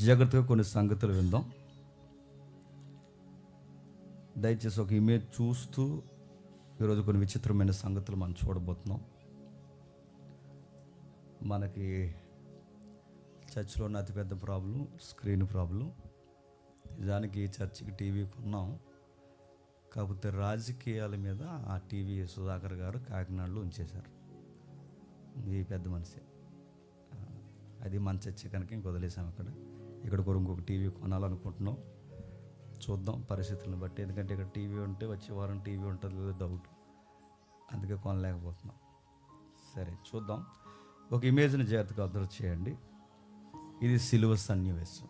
జాగ్రత్తగా కొన్ని సంగతులు విందాం. దయచేసి ఒక ఇమేజ్ చూస్తూ ఈరోజు కొన్ని విచిత్రమైన సంగతులు మనం చూడబోతున్నాం. మనకి చర్చిలో ఉన్న అతిపెద్ద ప్రాబ్లం స్క్రీన్ ప్రాబ్లం. నిజానికి చర్చికి టీవీ కొన్నాం, కాకపోతే రాజకీయాల మీద ఆ టీవీ సుధాకర్ గారు కాకినాడలో ఉంచేశారు. ఈ పెద్ద మనిషి అది మన చర్చి కనుక ఇంక వదిలేసాం. ఇక్కడ కూడా ఇంకొక టీవీ కొనాలనుకుంటున్నాం. చూద్దాం పరిస్థితులను బట్టి, ఎందుకంటే ఇక్కడ టీవీ ఉంటే వచ్చే వారం టీవీ ఉంటుంది లేదా డౌట్, అందుకే కొనలేకపోతున్నాం. సరే చూద్దాం. ఒక ఇమేజ్ని జాగ్రత్తగా అబ్జర్వ్ చేయండి. ఇది సిలువ సన్నివేశం.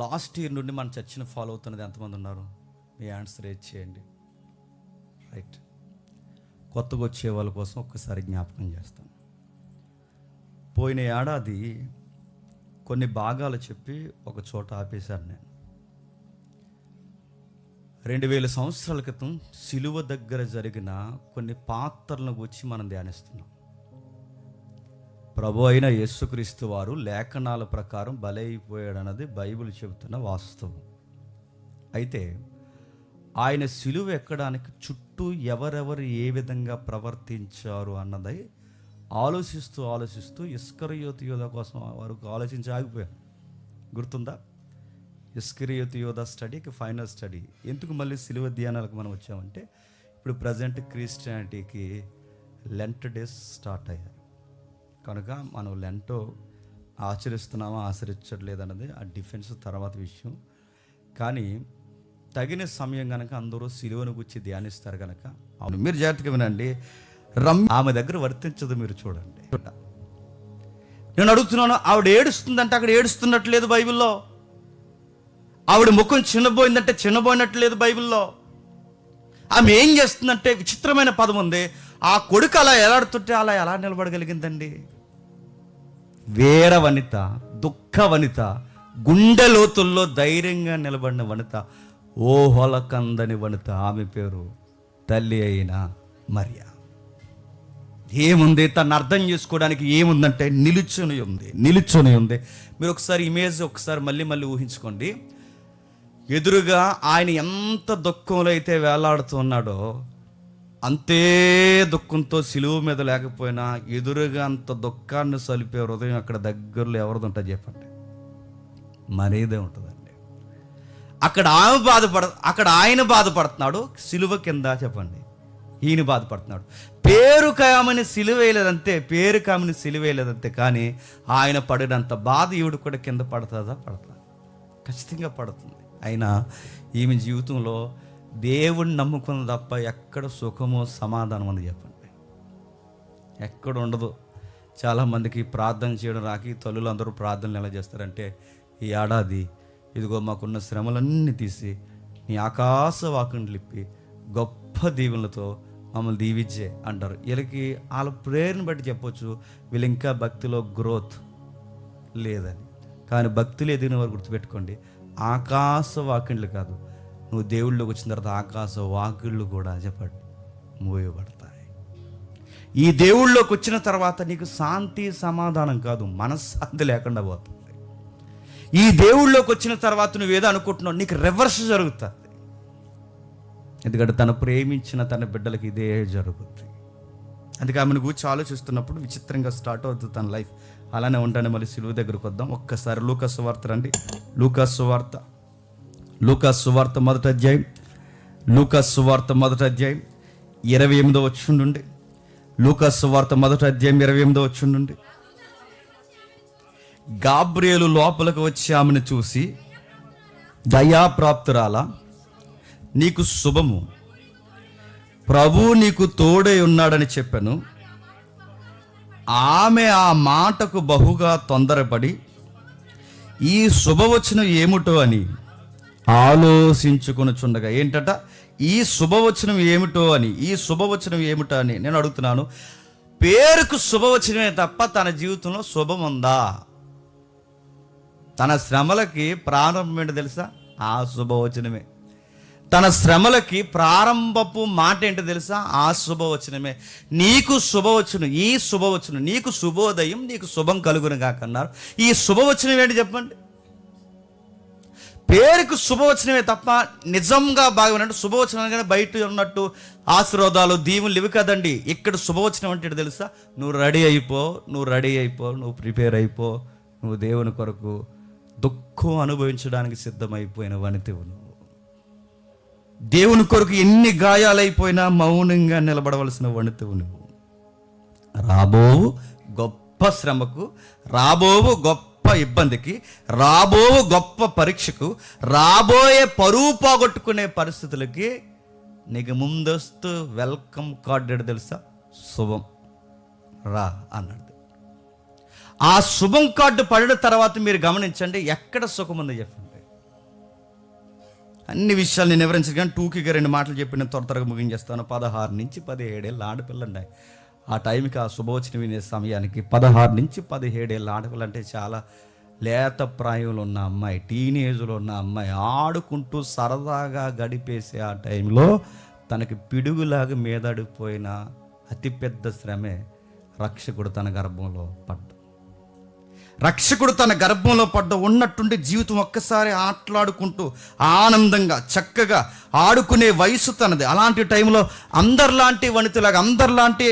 లాస్ట్ ఇయర్ నుండి మన చర్చిని ఫాలో అవుతున్నది ఎంతమంది ఉన్నారు? మీ హ్యాండ్స్ రేజ్ చేయండి. రైట్. కొత్తగా వచ్చే వాళ్ళ కోసం ఒక్కసారి జ్ఞాపకం చేస్తాను. పోయిన ఏడాది కొన్ని భాగాలు చెప్పి ఒక చోట ఆపేశాను నేను. 2000 సంవత్సరాల క్రితం సిలువ దగ్గర జరిగిన కొన్ని పాత్రలను గురించి మనం ధ్యానిస్తున్నాం. ప్రభు అయిన యేసుక్రీస్తు వారు లేఖనాల ప్రకారం బలైపోయాడన్నది బైబిల్ చెబుతున్న వాస్తవం. అయితే ఆయన సిలువ ఎక్కడానికి చుట్టూ ఎవరెవరు ఏ విధంగా ప్రవర్తించారు అన్నది ఆలోచిస్తూ ఇస్కరియోతు యోధ కోసం వరకు ఆలోచించి ఆగిపోయాను. గుర్తుందా? ఇస్కరియోతు యోధ స్టడీకి ఫైనల్ స్టడీ. ఎందుకు మళ్ళీ సిలువ ధ్యానాలకు మనం వచ్చామంటే, ఇప్పుడు ప్రజెంట్ క్రిస్టియానిటీకి లెంట్ డేస్ స్టార్ట్ అయ్యాయి కనుక మనం లెంటో ఆచరిస్తున్నామా ఆచరించట్లేదన్నది ఆ డిఫెన్స్ తర్వాత విషయం. కానీ తగిన సమయం కనుక అందరూ సిలువను గురించి ధ్యానిస్తారు కనుక అవును, మీరు జాగ్రత్తగా వినండి. ఆమె దగ్గర వర్తించదు. మీరు చూడండి. నేను అడుగుతున్నాను, ఆవిడ ఏడుస్తుందంటే అక్కడ ఏడుస్తున్నట్లేదు బైబిల్లో. ఆవిడ ముఖం చిన్నబోయిందంటే చిన్నబోయినట్లేదు బైబిల్లో. ఆమె ఏం చేస్తుందంటే విచిత్రమైన పదం ఉంది. ఆ కొడుకు అలా ఎలాడుతుంటే అలా ఎలా నిలబడగలిగిందండి? వేర వనిత, దుఃఖ వనిత, గుండె లోతుల్లో ధైర్యంగా నిలబడిన వనిత, ఓహొలకందని వనిత. ఆమె పేరు తల్లి అయిన మరియా. ఏముంది? తను అర్థం చేసుకోవడానికి ఏముందంటే నిలుచొని ఉంది. మీరు ఒకసారి ఇమేజ్ మళ్ళీ ఊహించుకోండి. ఎదురుగా ఆయన ఎంత దుఃఖంలో అయితే వేలాడుతున్నాడో అంతే దుఃఖంతో సిలువ మీద లేకపోయినా ఎదురుగా అంత దుఃఖాన్ని సలిపే హృదయం అక్కడ దగ్గరలో ఎవరిది ఉంటుంది చెప్పండి? మరేదే ఉంటుందండి. అక్కడ ఆయన బాధపడుతున్నాడు, సిలువ కింద చెప్పండి ఈయన బాధపడుతున్నాడు. పేరు కామని సిలువేయలేదంతే కానీ ఆయన పడినంత బాధ ఈవిడ కూడా కింద పడుతుందా? ఖచ్చితంగా పడుతుంది. అయినా ఈమె జీవితంలో దేవుణ్ణి నమ్ముకున్న తప్ప ఎక్కడ సుఖమో సమాధానం ఉంది చెప్పండి? ఎక్కడ ఉండదు. చాలామందికి ప్రార్థన చేయడం రాకి తల్లులు అందరూ ప్రార్థనలు ఎలా చేస్తారంటే, ఈ ఏడాది ఇదిగో మాకున్న శ్రమలన్నీ తీసి నీ ఆకాశ వాకుని లిప్పి గొప్ప దీవెనలతో మమ్మల్ని దీవించే అంటారు. వీళ్ళకి వాళ్ళ ప్రేయర్ని బట్టి చెప్పొచ్చు వీళ్ళు ఇంకా భక్తిలో గ్రోత్ లేదని. కానీ భక్తులు ఎదిగిన వారు గుర్తుపెట్టుకోండి, ఆకాశ వాకిళ్ళు కాదు, నువ్వు దేవుళ్ళలోకి వచ్చిన తర్వాత ఆకాశ వాకిళ్ళు కూడా చెప్పండి మూయబడతాయి. ఈ దేవుళ్ళలోకి వచ్చిన తర్వాత నీకు శాంతి సమాధానం కాదు, మనశ్శాంతి లేకుండా పోతుంది. ఈ దేవుళ్ళలోకి వచ్చిన తర్వాత నువ్వేదో అనుకుంటున్నావు, నీకు రివర్స్ జరుగుతుంది. ఎందుకంటే తను ప్రేమించిన తన బిడ్డలకి ఇదే జరుగుతుంది. అందుకే ఆమెను గురించి ఆలోచిస్తున్నప్పుడు విచిత్రంగా స్టార్ట్ అవుతుంది తన లైఫ్. అలానే ఉంటానే మళ్ళీ సిలువ దగ్గరకు వద్దాం. ఒక్కసారి లూకాసు వార్త రండి. లూకాసు వార్త మొదటి అధ్యాయం 28వ వచనం నుండి. లూకాసు వార్త మొదటి అధ్యాయం 28వ వచనం నుండి. గాబ్రియేలు లోపలికి వచ్చి ఆమెను చూసి, దయాప్రాప్తురాలా, నీకు శుభము, ప్రభువు నీకు తోడై ఉన్నాడని చెప్పాను. ఆమె ఆ మాటకు బహుగా తొందరపడి ఈ శుభవచనం ఏమిటో అని ఆలోచించుకొనుచుండగా, ఏంటట ఈ శుభవచనం ఏమిటో అని నేను అడుగుతున్నాను. పేరుకు శుభవచనమే తప్ప తన జీవితంలో శుభం ఉందా? తన శ్రమలకి ప్రారంభం ఏంటో తెలుసా? ఆ శుభవచనమే. తన శ్రమలకి ప్రారంభపు మాట ఏంటో తెలుసా? ఆ శుభవచనమే. నీకు శుభవచనం, ఈ శుభవచనం, నీకు శుభోదయం, నీకు శుభం కలుగును కాకన్నారు. ఈ శుభవచనం ఏంటి చెప్పండి? పేరుకు శుభవచనమే తప్ప నిజంగా బాగున్నట్టు శుభవచనం కానీ బయట ఉన్నట్టు ఆశీర్వాదాలు దీవులు ఇవి కదండి. ఇక్కడ శుభవచనం అంటే తెలుసా? నువ్వు రెడీ అయిపో, నువ్వు ప్రిపేర్ అయిపో, నువ్వు దేవుని కొరకు దుఃఖం అనుభవించడానికి సిద్ధమైపోయిన వనితివు. నువ్వు దేవుని కొరకు ఎన్ని గాయాలైపోయినా మౌనంగా నిలబడవలసిన వనితివు. నువ్వు రాబోవు గొప్ప శ్రమకు, రాబోవు గొప్ప ఇబ్బందికి, రాబోవు గొప్ప పరీక్షకు, రాబోయే పరువు పోగొట్టుకునే పరిస్థితులకి నీకు ముందస్తు వెల్కమ్ కార్డు తెలుసా? శుభం రా అన్నాడు. ఆ శుభం కార్డు పడిన తర్వాత మీరు గమనించండి, ఎక్కడ సుఖం ఉందో చెప్పండి. అన్ని విషయాలు నేను వివరించను కానీ టూకీగా 2 మాటలు చెప్పి నేను త్వరగా ముగించేస్తాను. 16 నుంచి 17 ఏళ్ళ ఆడపిల్లలు ఉన్నాయి. ఆ టైంకి ఆ శుభవచనం వినే సమయానికి 16 నుంచి 17 ఏళ్ళ ఆడపిల్ల అంటే చాలా లేత ప్రాయంలో ఉన్న అమ్మాయి, టీనేజ్లో ఉన్న అమ్మాయి, ఆడుకుంటూ సరదాగా గడిపేసే ఆ టైంలో తనకి పిడుగులాగా మీదడిపోయిన అతిపెద్ద శ్రమే రక్షకుడు తన గర్భంలో పడ్డ. రక్షకుడు తన గర్భంలో పడ్డ ఉన్నట్టుండి జీవితం ఒక్కసారి ఆటలాడుకుంటూ ఆనందంగా చక్కగా ఆడుకునే వయసు తనది. అలాంటి టైంలో అందరిలాంటి వనితలాగా, అందరిలాంటి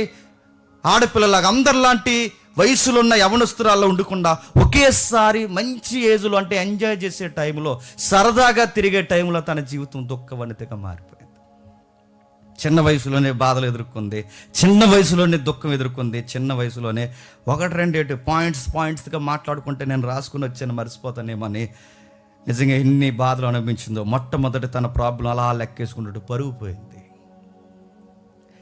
ఆడపిల్లలాగా, అందరిలాంటి వయసులో ఉన్న యవనస్తురాల్లో ఉండకుండా ఒకేసారి మంచి ఏజ్లో అంటే ఎంజాయ్ చేసే టైంలో, సరదాగా తిరిగే టైంలో తన జీవితం దుఃఖ వనితగా మారిపోయింది. చిన్న వయసులోనే బాధలు ఎదుర్కొంది, చిన్న వయసులోనే దుఃఖం ఎదుర్కొంది, చిన్న వయసులోనే 1-2 పాయింట్స్గా మాట్లాడుకుంటే నేను రాసుకుని వచ్చాను మర్చిపోతానేమని నిజంగా ఎన్ని బాధలు అనిపించిందో. మొట్టమొదటి తన ప్రాబ్లం అలా లెక్కేసుకుంటూ పరుగు పోయింది.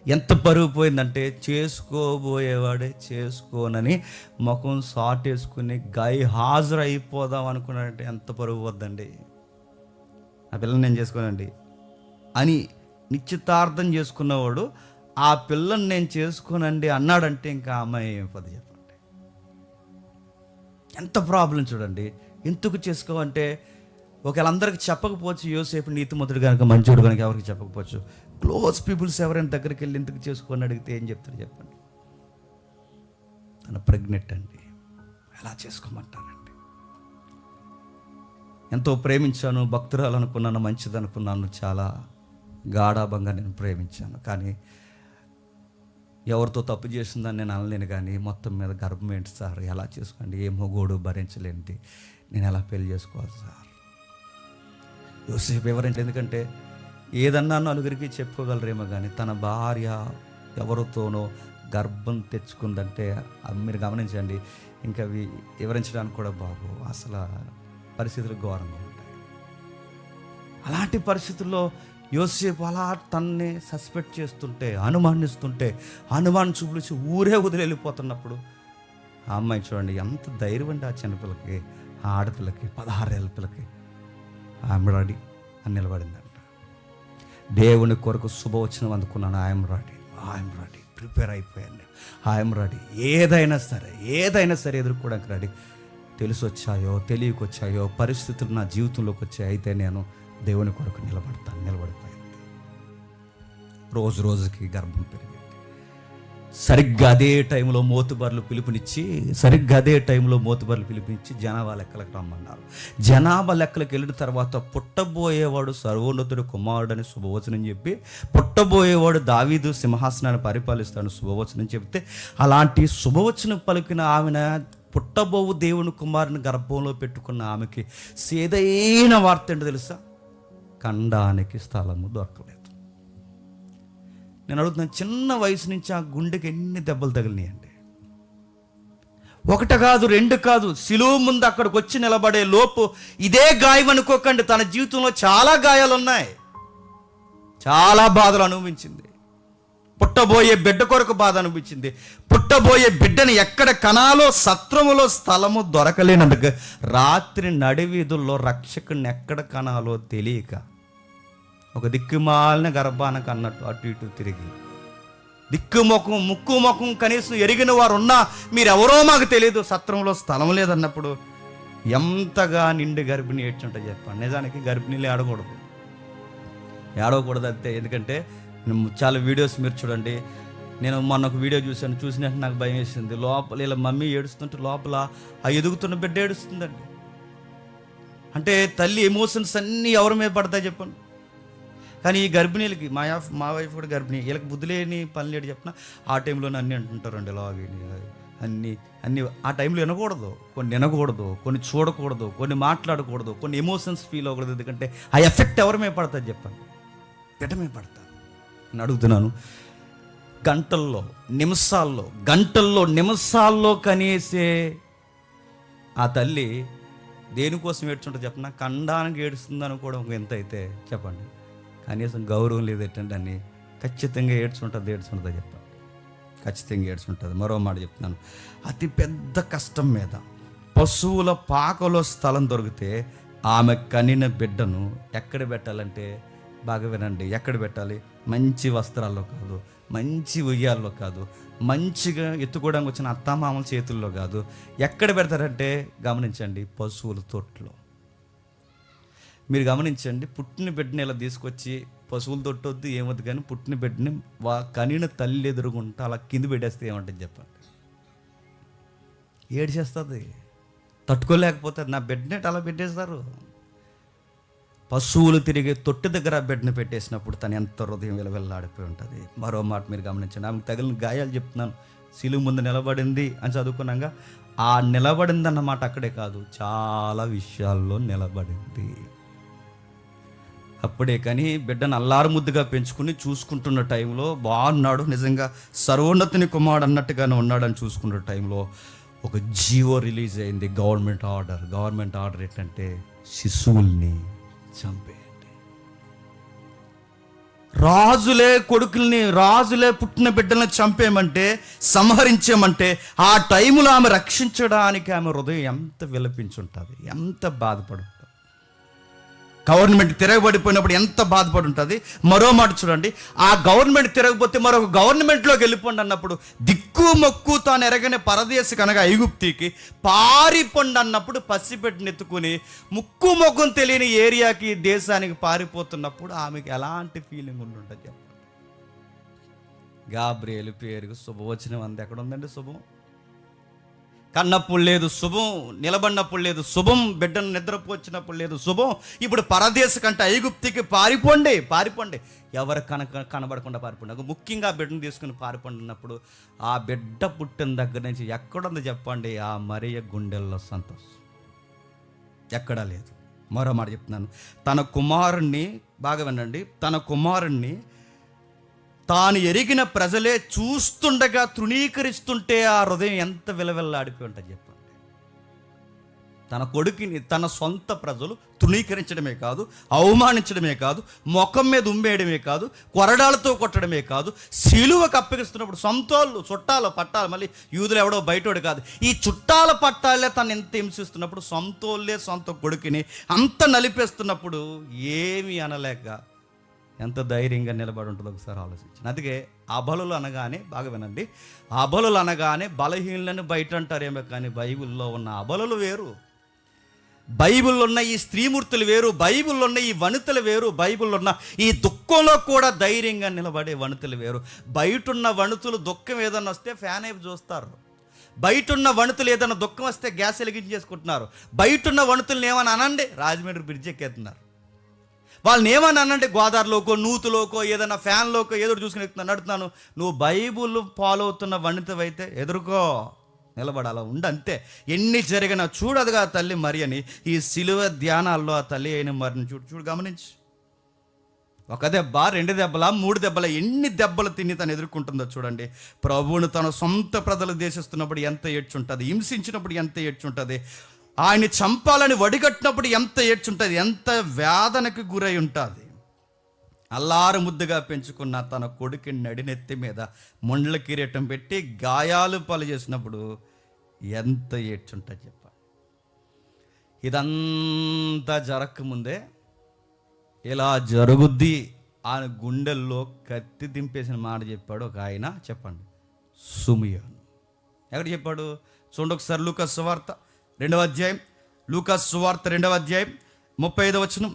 ఎంత పరుగు పోయిందంటే చేసుకోబోయేవాడే చేసుకోనని ముఖం సాటేసుకుని హాజరు అయిపోదాం అనుకున్నాడంటే ఎంత పరుగు పోద్దండి. ఆ పిల్లని నేను చేసుకోనండి అని నిశ్చితార్థం చేసుకున్నవాడు ఆ పిల్లని నేను చేసుకోనండి అన్నాడంటే ఇంకా అమ్మాయి పది చెప్పండి. ఎంత ప్రాబ్లం చూడండి. ఎందుకు చేసుకోవంటే ఒకవేళ అందరికి చెప్పకపోవచ్చు, యోసేపు నీతిమంతుడు కనుక మంచోడు కనుక ఎవరికి చెప్పకపోవచ్చు, క్లోజ్ పీపుల్స్ ఎవరైనా దగ్గరికి వెళ్ళి ఎందుకు చేసుకోని అడిగితే ఏం చెప్తారు చెప్పండి? తన ప్రెగ్నెంట్ అండి, ఎలా చేసుకోమంటానండి? ఎంతో ప్రేమించాను, భక్తురాలు అనుకున్నాను, మంచిది అనుకున్నాను, చాలా గాఢాభంగా నేను ప్రేమించాను. కానీ ఎవరితో తప్పు చేసిందని నేను అనలేను. కానీ మొత్తం మీద గర్భం ఏంటి సార్, ఎలా చేసుకోండి, ఏ మొగోడు భరించలేంటి, నేను ఎలా పెళ్లి చేసుకోవాలి సార్? యోసేపు ఎవరంటే, ఎందుకంటే ఏదన్నా నలుగురికి చెప్పుకోగలరేమో కానీ తన భార్య ఎవరితోనో గర్భం తెచ్చుకుందంటే మీరు గమనించండి, ఇంకా అవి వివరించడానికి కూడా బాగు, అసలు పరిస్థితులు ఘోరంగా ఉంటాయి. అలాంటి పరిస్థితుల్లో యోసేపు అలా తనని సస్పెక్ట్ చేస్తుంటే, అనుమానిస్తుంటే, అనుమానం చూపించి ఊరే వదిలి వెళ్ళిపోతున్నప్పుడు ఆ అమ్మాయి చూడండి ఎంత ధైర్యం అండి. ఆ చిన్నపిల్లకి, ఆ ఆడపిల్లకి, 16 ఏళ్ళ పిల్లకి ఐఎమ్ రెడీ అని నిలబడిందంట. దేవుని కొరకు శుభవచనం అందుకున్నాను, ఐఎమ్ రెడీ, ప్రిపేర్ అయిపోయాను, ఐఎమ్ రెడీ. ఏదైనా సరే ఎదుర్కోవడానికి రెడీ. తెలిసొచ్చాయో తెలియకొచ్చాయో పరిస్థితులు నా జీవితంలోకి వచ్చాయి, అయితే నేను దేవుని కొరకు నిలబడిపోయింది. రోజుకి గర్భం పెరిగింది. సరిగ్గా అదే టైంలో మోతుబర్లు పిలుపునిచ్చి జనాభా లెక్కలకు రమ్మన్నారు. జనాభా లెక్కలకు వెళ్ళిన తర్వాత పుట్టబోయేవాడు సర్వోన్నతుడు కుమారుడని శుభవచనం చెప్పి, పుట్టబోయేవాడు దావీదు సింహాసనాన్ని పరిపాలిస్తాడు శుభవచనం చెప్తే, అలాంటి శుభవచనం పలికిన ఆమెన పుట్టబోవు దేవుని కుమారుని గర్భంలో పెట్టుకున్న ఆమెకి సేదైన వార్త ఏంటో తెలుసా? ఖండానికి స్థలము దొరకలేదు. నేను అడుగుతున్నాను, చిన్న వయసు నుంచి ఆ గుండెకి ఎన్ని దెబ్బలు తగిలినాయండి? 1 కాదు 2 కాదు, శిలువ ముందు అక్కడికి వచ్చి నిలబడే లోపు ఇదే గాయం అనుకోకండి, తన జీవితంలో చాలా గాయాలు ఉన్నాయి, చాలా బాధలు అనుభవించింది. పుట్టబోయే బిడ్డ కొరకు బాధ అనిపించింది. పుట్టబోయే బిడ్డని ఎక్కడ కనాలో సత్రములో స్థలము దొరకలేనందుకు రాత్రి నడివీధుల్లో రక్షకుడిని ఎక్కడ కనాలో తెలియక ఒక దిక్కుమాలిన గర్భానికి అన్నట్టు అటు ఇటు తిరిగి, ముక్కు ముఖం కనీసం ఎరిగిన వారు ఉన్నా మీరెవరో మాకు తెలియదు, సత్రంలో స్థలం లేదన్నప్పుడు ఎంతగా నిండి గర్భిణి ఏడ్చుంటే చెప్పండి. నిజానికి గర్భిణీలే ఆడకూడదు, ఏడవకూడదు అంతే. ఎందుకంటే చాలా వీడియోస్ మీరు చూడండి, నేను మొన్న ఒక వీడియో చూసినట్టు నాకు భయం వేసింది. లోపల ఇలా మమ్మీ ఏడుస్తుంటే లోపల ఆ ఎదుగుతున్న బిడ్డ ఏడుస్తుందండి. అంటే తల్లి ఎమోషన్స్ అన్నీ ఎవరి మీద పడతాయి చెప్పండి. కానీ ఈ గర్భిణీలకి మా వైఫ్ కూడా గర్భిణీ, వీళ్ళకి బుద్ధి లేని పని లేడు చెప్పిన ఆ టైంలోనే అన్నీ అంటుంటారండి. లాగిని అన్నీ ఆ టైంలో వినకూడదు, కొన్ని చూడకూడదు, కొన్ని మాట్లాడకూడదు, కొన్ని ఎమోషన్స్ ఫీల్ అవ్వకూడదు. ఎందుకంటే ఆ ఎఫెక్ట్ ఎవరి మీద పడుతుంది చెప్పండి? బిడ్డ మీద పడతారు. నేను అడుగుతున్నాను, గంటల్లో నిమిషాల్లో కనేసే ఆ తల్లి దేనికోసం ఏడ్చుంటుంది చెప్పండి? ఖండానికి ఏడుస్తుంది అనుకోవడం ఎంత అయితే చెప్పండి. కనీసం గౌరవం లేదేటండి అని ఖచ్చితంగా ఏడ్చుంటుంది చెప్పండి. ఖచ్చితంగా ఏడ్చుంటుంది. మరో మాట చెప్తున్నాను, అతి పెద్ద కష్టం మీద పశువుల పాకలో స్థలం దొరికితే ఆమె కనిన బిడ్డను ఎక్కడ పెట్టాలంటే, బాగా వినండి, ఎక్కడ పెట్టాలి? మంచి వస్త్రాల్లో కాదు, మంచి ఉయ్యాల్లో కాదు, మంచిగా ఎత్తుకోవడానికి వచ్చిన అత్తామామల చేతుల్లో కాదు. ఎక్కడ పెడతారంటే గమనించండి, పశువుల తొట్టులో. మీరు గమనించండి, పుట్టిన బిడ్డని ఇలా తీసుకొచ్చి పశువులు తొట్టొద్దు ఏమొద్దు, కానీ పుట్టిన బిడ్డని కనిన తల్లి ఎదురుగుంటా అలా కింద పెట్టేస్తే ఏమంటుంది చెప్పండి? ఏడ్చేస్తుంది, తట్టుకోలేకపోతే. నా బిడ్డని అలా పెట్టేస్తారు. పశువులు తిరిగే తొట్టి దగ్గర బిడ్డను పెట్టేసినప్పుడు తను ఎంత హృదయం విలవిల్లాడిపోయి ఉంటుంది. మరో మాట మీరు గమనించండి, ఆమెకు తగిలిన గాయాలు చెప్తున్నాను. శిలువ ముందు నిలబడింది అని చదువుకున్నాక ఆ నిలబడింది అన్నమాట అక్కడే కాదు, చాలా విషయాల్లో నిలబడింది. అప్పుడే కానీ బిడ్డను అల్లారు ముద్దుగా పెంచుకుని చూసుకుంటున్న టైంలో బాగున్నాడు, నిజంగా సర్వోన్నతుని కుమారుడు అన్నట్టుగానే ఉన్నాడని చూసుకున్న టైంలో ఒక జీవో రిలీజ్ అయింది. గవర్నమెంట్ ఆర్డర్ ఏంటంటే శిశువుల్ని చంపేయండి. రాజులే పుట్టిన బిడ్డలను చంపేయమంటే, సంహరించేయమంటే ఆ టైంలో ఆమె రక్షించడానికి ఆమె హృదయం ఎంత విలపించుంటుంది, ఎంత బాధపడు. గవర్నమెంట్ తిరగబడిపోయినప్పుడు ఎంత బాధపడి ఉంటుంది. మరో మాట చూడండి, ఆ గవర్నమెంట్ తిరగపోతే మరొక గవర్నమెంట్లోకి వెళ్ళిపోండి అన్నప్పుడు, దిక్కు మొక్కు తాను ఎరగని పరదేశి కనుక ఐగుప్తికి పారిపోండి అన్నప్పుడు, పసిబిడ్డను ఎత్తుకుని ముక్కు మొక్కం తెలియని ఏరియాకి, దేశానికి పారిపోతున్నప్పుడు ఆమెకి ఎలాంటి ఫీలింగ్ ఉంటుంటుంది చెప్పండి? గాబ్రియేలు పేరుకు శుభవచనం అంది. ఎక్కడ ఉందండి శుభం? కన్నప్పుడు లేదు శుభం, నిలబడినప్పుడు లేదు శుభం, బిడ్డను నిద్రపోచ్చినప్పుడు లేదు శుభం. ఇప్పుడు పరదేశ కంటే ఐగుప్తికి పారిపోండి. ఎవరు కనబడకుండా పారిపోండి. ముఖ్యంగా బిడ్డను తీసుకుని పారిపోండి అన్నప్పుడు ఆ బిడ్డ పుట్టిన దగ్గర నుంచి ఎక్కడుంది చెప్పండి? ఆ మరియ గుండెల్లో సంతోషం ఎక్కడా లేదు. మరో మాట చెప్తున్నాను, తన కుమారుణ్ణి, బాగా వినండి, తన కుమారుణ్ణి తాను ఎరిగిన ప్రజలే చూస్తుండగా తృణీకరిస్తుంటే ఆ హృదయం ఎంత విలవిల్లాడిపోయి ఉంటుంది చెప్పండి. తన కొడుకుని తన సొంత ప్రజలు తృణీకరించడమే కాదు, అవమానించడమే కాదు, ముఖం మీద ఉమ్మేయడమే కాదు, కొరడాలతో కొట్టడమే కాదు, సిలువకు అప్పగిస్తున్నప్పుడు సొంతోళ్ళు చుట్టాలు పట్టాలు, మళ్ళీ యూదులు ఎవడో బయటోడు కాదు, ఈ చుట్టాల పట్టాలే తను ఎంత హింసిస్తున్నప్పుడు, సొంతోళ్ళే సొంత కొడుకుని అంత నలిపేస్తున్నప్పుడు ఏమీ అనలేక ఎంత ధైర్యంగా నిలబడి ఉంటుందో ఒకసారి ఆలోచించండి. అందుకే అబలులు అనగానే, బాగా వినండి, అబలులు అనగానే బలహీనలను బయట అంటారేమో, కానీ బైబిల్లో ఉన్న అబలులు వేరు, బైబిల్లో ఉన్న ఈ స్త్రీమూర్తులు వేరు, బైబిల్లో ఉన్న ఈ వనితలు వేరు, బైబిల్లో ఉన్న ఈ దుఃఖంలో కూడా ధైర్యంగా నిలబడే వనితలు వేరు. బయటున్న వనితులు దుఃఖం ఏదన్నా వస్తే ఫ్యాన్ అయిపు చూస్తారు, బయటున్న వనితులు ఏదైనా దుఃఖం వస్తే గ్యాస్ వెలిగించేసుకుంటున్నారు, బయటున్న వనితులను ఏమని అనండి రాజమండ్రి బ్రిడ్జ్ ఎక్కేస్తున్నారు, వాళ్ళని ఏమని అనంటే గోదావరిలోకో నూతులోకో ఏదైనా ఫ్యాన్లోకో ఏదో చూసుకుని నడుతున్నాను. నువ్వు బైబుల్ ఫాలో అవుతున్న వనితవైతే ఎదుర్కో, నిలబడాలా ఉండి అంతే. ఎన్ని జరిగినా చూడదుగా తల్లి మరి అని ఈ సిలువ ధ్యానాల్లో ఆ తల్లి అయిన మరిని చూడు గమనించి, ఒక దెబ్బ, 2 దెబ్బల, 3 దెబ్బల, ఎన్ని దెబ్బలు తిని తను ఎదుర్కొంటుందో చూడండి. ప్రభువును తన సొంత ప్రజలు దేశిస్తున్నప్పుడు ఎంత ఏడ్చుంటుంది, హింసించినప్పుడు ఎంత ఏడ్చుంటుంది, ఆయన్ని చంపాలని వడిగట్టినప్పుడు ఎంత ఏడ్చుంటుంది, ఎంత వేదనకు గురై ఉంటుంది. అల్లారు ముద్దుగా పెంచుకున్న తన కొడుకు నడినెత్తి మీద ముండ్ల కిరీటం పెట్టి గాయాలు పాలు చేసినప్పుడు ఎంత ఏడ్చుంటుంది చెప్పాలి. ఇదంతా జరగకముందే ఇలా జరుగుద్ది ఆయన గుండెల్లో కత్తి దింపేసిన మాట చెప్పాడు ఒక ఆయన, చెప్పండి, సుమియోను. ఎక్కడ చెప్పాడు చూడండి ఒకసారి, లూకా సువార్త 2వ అధ్యాయం, లూకా సువార్త 2వ అధ్యాయం 35వ వచనం.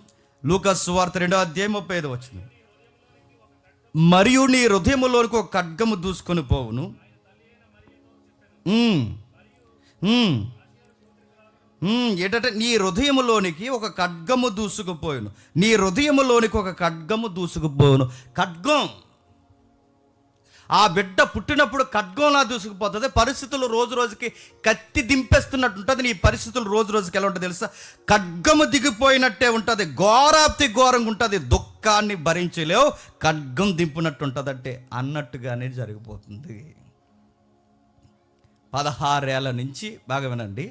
లూకా సువార్త 2:35 మరియు నీ హృదయములోనికి ఒక ఖడ్గము దూసుకొని పోవును. ఏంటంటే నీ హృదయములోనికి ఒక ఖడ్గము దూసుకుపోయాను. నీ హృదయములోనికి ఒక ఖడ్గము దూసుకుపోయాను. ఖడ్గం, ఆ బిడ్డ పుట్టినప్పుడు ఖడ్గంలా దూసుకుపోతుంది. పరిస్థితులు రోజు రోజుకి కత్తి దింపేస్తున్నట్టు ఉంటుంది. నీ పరిస్థితులు రోజు రోజుకి ఎలా ఉంటుంది తెలుసా? ఖడ్గము దిగిపోయినట్టే ఉంటుంది. ఘోరాప్తి ఘోరంగా ఉంటుంది. దుఃఖాన్ని భరించలేవు, ఖడ్గం దింపునట్టు ఉంటుంది. అంటే అన్నట్టుగానే జరిగిపోతుంది. 16 ఏళ్ళ నుంచి, బాగా వినండి,